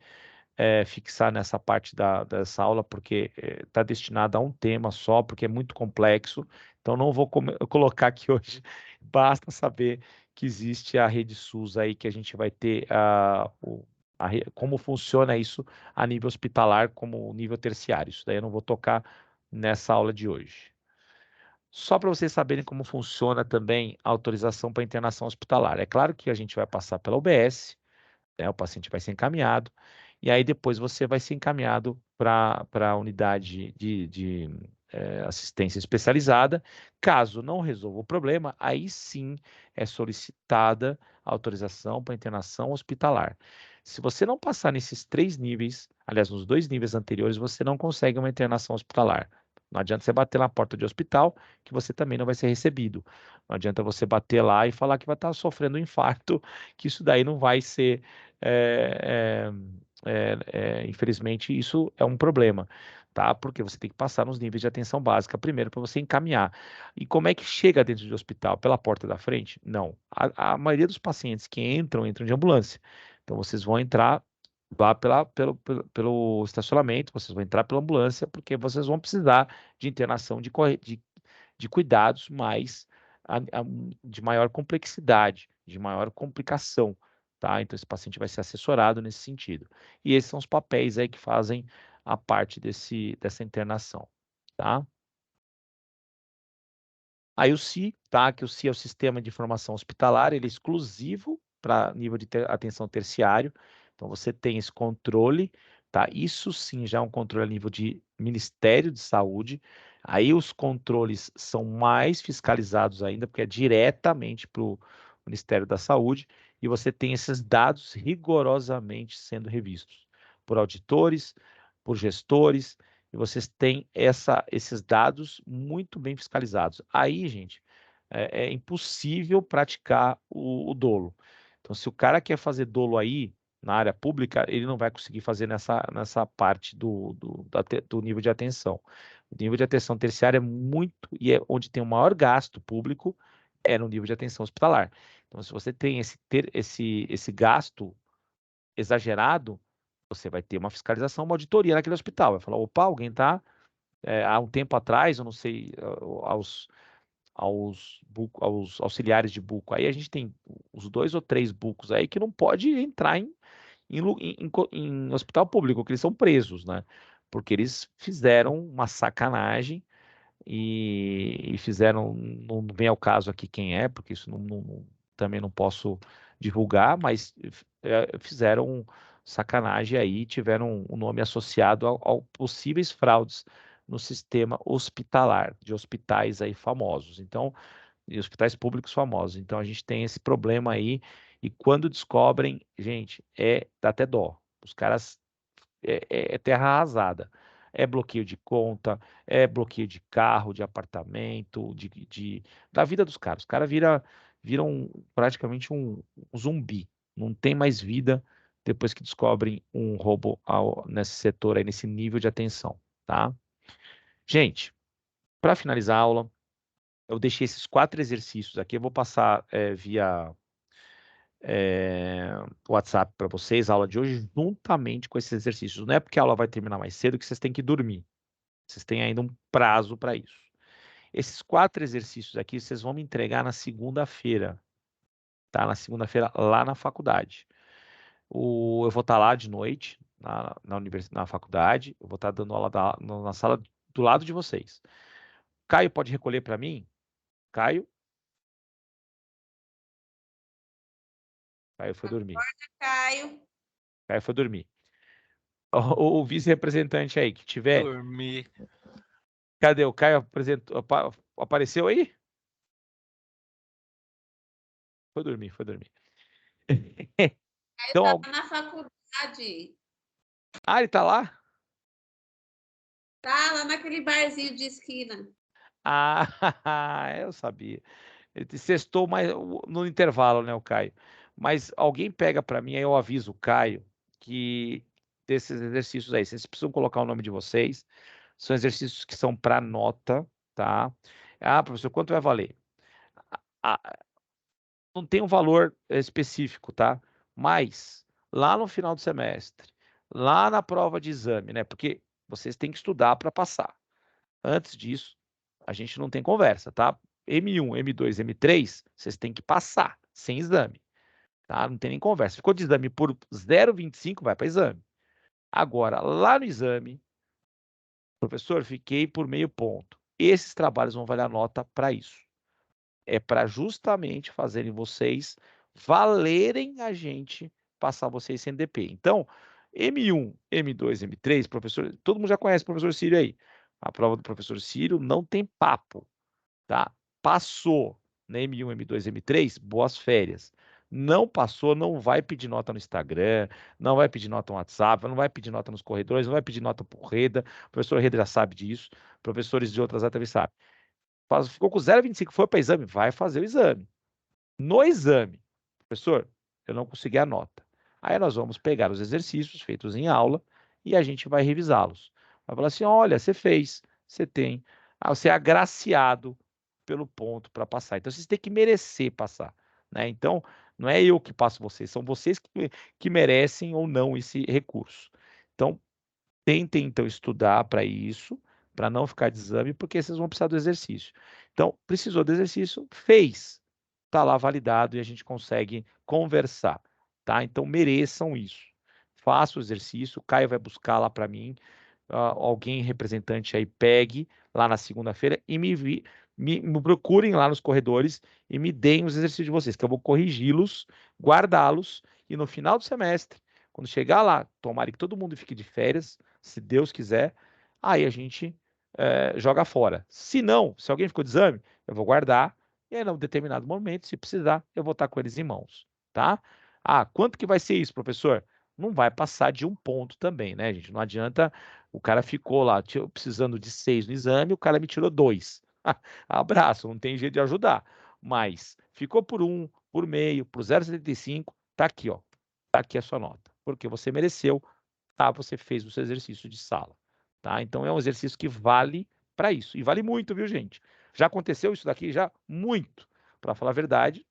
fixar nessa parte dessa aula, porque está destinada a um tema só, porque é muito complexo, então não vou colocar aqui hoje, basta saber que existe a Rede SUS aí, que a gente vai ter como funciona isso a nível hospitalar, como nível terciário. Isso daí eu não vou tocar nessa aula de hoje. Só para vocês saberem como funciona também a autorização para internação hospitalar. É claro que a gente vai passar pela UBS, né, o paciente vai ser encaminhado, e aí depois você vai ser encaminhado para a unidade de assistência especializada. Caso não resolva o problema, aí sim é solicitada a autorização para internação hospitalar. Se você não passar nesses 3 níveis, aliás, nos 2 níveis anteriores, você não consegue uma internação hospitalar. Não adianta você bater na porta de hospital, que você também não vai ser recebido. Não adianta você bater lá e falar que vai estar sofrendo um infarto, que isso daí não vai ser. Infelizmente, isso é um problema, tá? Porque você tem que passar nos níveis de atenção básica primeiro para você encaminhar. E como é que chega dentro do hospital? Pela porta da frente? Não. A maioria dos pacientes que entram de ambulância. Então, vocês vão entrar lá pelo estacionamento, vocês vão entrar pela ambulância, porque vocês vão precisar de internação de cuidados de maior complexidade, de maior complicação, tá? Então, esse paciente vai ser assessorado nesse sentido. E esses são os papéis aí que fazem a parte dessa internação, tá? Aí o SI, tá? Que o SI é o Sistema de Informação Hospitalar, ele é exclusivo para nível de atenção terciário. Então, você tem esse controle, tá? Isso sim já é um controle a nível de Ministério de Saúde. Aí os controles são mais fiscalizados ainda, porque é diretamente para o Ministério da Saúde, e você tem esses dados rigorosamente sendo revistos por auditores, por gestores, e vocês têm esses dados muito bem fiscalizados. Aí, gente, é impossível praticar o dolo. Então, se o cara quer fazer dolo aí, na área pública, ele não vai conseguir fazer nessa parte do nível de atenção. O nível de atenção terciária é muito, e é onde tem o maior gasto público, é no nível de atenção hospitalar. Então, se você tem esse gasto exagerado, você vai ter uma fiscalização, uma auditoria naquele hospital. Vai falar, opa, alguém está, há um tempo atrás, eu não sei, aos auxiliares de buco. Aí a gente tem os 2 ou 3 bucos aí que não pode entrar em hospital público, que eles são presos, né? porque eles fizeram uma sacanagem e fizeram, não vem ao caso aqui quem é, porque isso também não posso divulgar, mas fizeram sacanagem aí, tiveram um nome associado ao possíveis fraudes no sistema hospitalar, de hospitais aí famosos. Então, e hospitais públicos famosos. Então, a gente tem esse problema aí, e quando descobrem, gente, dá até dó. Os caras, é terra arrasada. É bloqueio de conta, é bloqueio de carro, de apartamento, da vida dos caras. Os caras viram praticamente um zumbi. Não tem mais vida depois que descobrem um roubo nesse setor aí, nesse nível de atenção, tá? Gente, para finalizar a aula, eu deixei esses 4 exercícios aqui, eu vou passar via WhatsApp para vocês, a aula de hoje, juntamente com esses exercícios. Não é porque a aula vai terminar mais cedo que vocês têm que dormir. Vocês têm ainda um prazo para isso. Esses 4 exercícios aqui, vocês vão me entregar na segunda-feira, tá? Na segunda-feira, lá na faculdade. Eu vou estar lá de noite, na faculdade, eu vou estar dando aula na sala do lado de vocês. Caio pode recolher para mim? Caio foi dormir. Caio. Caio foi dormir. O vice-representante aí que tiver. Dormir. Cadê? O Caio apareceu aí? Foi dormir. Caio Então, tá na faculdade. ele tá lá? Tá lá naquele barzinho de esquina. Ah, eu sabia. Ele sextou no intervalo, né, o Caio? Mas alguém pega para mim, aí eu aviso o Caio que desses exercícios aí, vocês precisam colocar o nome de vocês, são exercícios que são para nota, tá? Ah, professor, quanto vai valer? Não tem um valor específico, tá? Mas lá no final do semestre, lá na prova de exame, né? Porque vocês têm que estudar para passar. Antes disso, a gente não tem conversa, tá? M1, M2, M3, vocês têm que passar, sem exame, tá? Não tem nem conversa. Ficou de exame por 0,25, vai para exame. Agora, lá no exame, professor, fiquei por meio ponto. Esses trabalhos vão valer a nota para isso. É para justamente fazerem vocês valerem a gente passar vocês sem DP. Então, M1, M2, M3, professor, todo mundo já conhece o professor Círio aí. A prova do professor Círio não tem papo, tá? Passou na M1, M2, M3, boas férias. Não passou, não vai pedir nota no Instagram, não vai pedir nota no WhatsApp, não vai pedir nota nos corredores, não vai pedir nota por Reda. O professor Reda já sabe disso, professores de outras áreas também sabem. Ficou com 0,25, foi para exame, vai fazer o exame. No exame, professor, eu não consegui a nota. Aí nós vamos pegar os exercícios feitos em aula e a gente vai revisá-los. Vai falar assim, olha, você fez, você tem, você é agraciado pelo ponto para passar. Então, vocês têm que merecer passar, né? Então, não é eu que passo vocês, são vocês que merecem ou não esse recurso. Então, tentem, então, estudar para isso, para não ficar de exame, porque vocês vão precisar do exercício. Então, precisou do exercício, fez. Está lá validado e a gente consegue conversar, tá? Então, mereçam isso. Faça o exercício, o Caio vai buscar lá para mim, alguém representante aí pegue lá na segunda-feira e me procurem lá nos corredores e me deem os exercícios de vocês, que eu vou corrigi-los, guardá-los e no final do semestre, quando chegar lá, tomara que todo mundo fique de férias, se Deus quiser, aí a gente joga fora. Se não, se alguém ficou de exame, eu vou guardar e aí, num determinado momento, se precisar, eu vou estar com eles em mãos, tá? Ah, quanto que vai ser isso, professor? Não vai passar de 1 ponto também, né, gente? Não adianta, o cara ficou lá precisando de 6 no exame, o cara me tirou 2. Abraço, não tem jeito de ajudar. Mas ficou por 1, por meio, por 0,75, tá aqui, ó. Tá aqui a sua nota. Porque você mereceu, tá? Você fez o seu exercício de sala, tá? Então é um exercício que vale para isso. E vale muito, viu, gente? Já aconteceu isso daqui? Já? Muito. Para falar a verdade,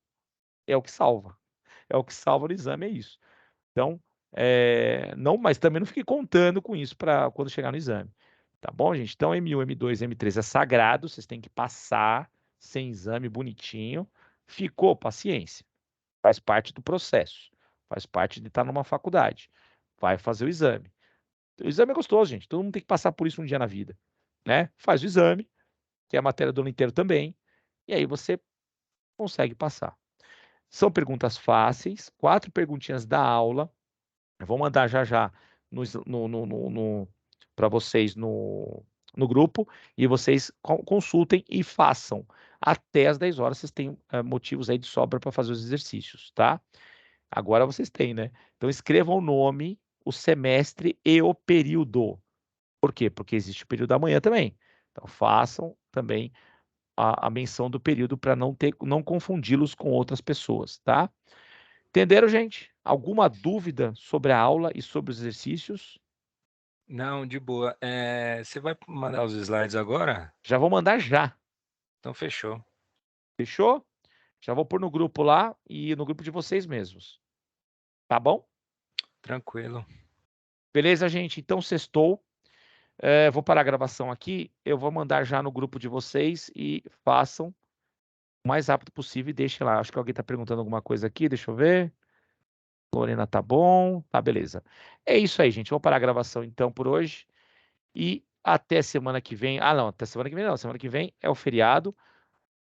é o que salva. É o que salva no exame, é isso. Então, não, mas também não fique contando com isso para quando chegar no exame. Tá bom, gente? Então, M1, M2, M3 é sagrado, vocês têm que passar sem exame bonitinho. Ficou, paciência. Faz parte do processo. Faz parte de estar numa faculdade. Vai fazer o exame. O exame é gostoso, gente. Todo mundo tem que passar por isso um dia na vida, né? Faz o exame, que é a matéria do ano inteiro também, e aí você consegue passar. São perguntas fáceis, 4 perguntinhas da aula. Eu vou mandar já para vocês no grupo, e vocês consultem e façam. Até as 10 horas vocês têm motivos aí de sobra para fazer os exercícios, tá? Agora vocês têm, né? Então escrevam o nome, o semestre e o período. Por quê? Porque existe o período da manhã também. Então façam também a menção do período para não confundi-los com outras pessoas, tá? Entenderam, gente? Alguma dúvida sobre a aula e sobre os exercícios? Não, de boa. Você vai mandar os slides agora? Já vou mandar já. Então fechou. Fechou? Já vou pôr no grupo lá e no grupo de vocês mesmos. Tá bom? Tranquilo. Beleza, gente? Então, sextou. Vou parar a gravação aqui. Eu vou mandar já no grupo de vocês e façam o mais rápido possível e deixem lá. Acho que alguém está perguntando alguma coisa aqui. Deixa eu ver. Lorena, tá bom. Tá, beleza. É isso aí, gente. Vou parar a gravação então por hoje. E até semana que vem. Ah, não. Até semana que vem não. Semana que vem é o feriado.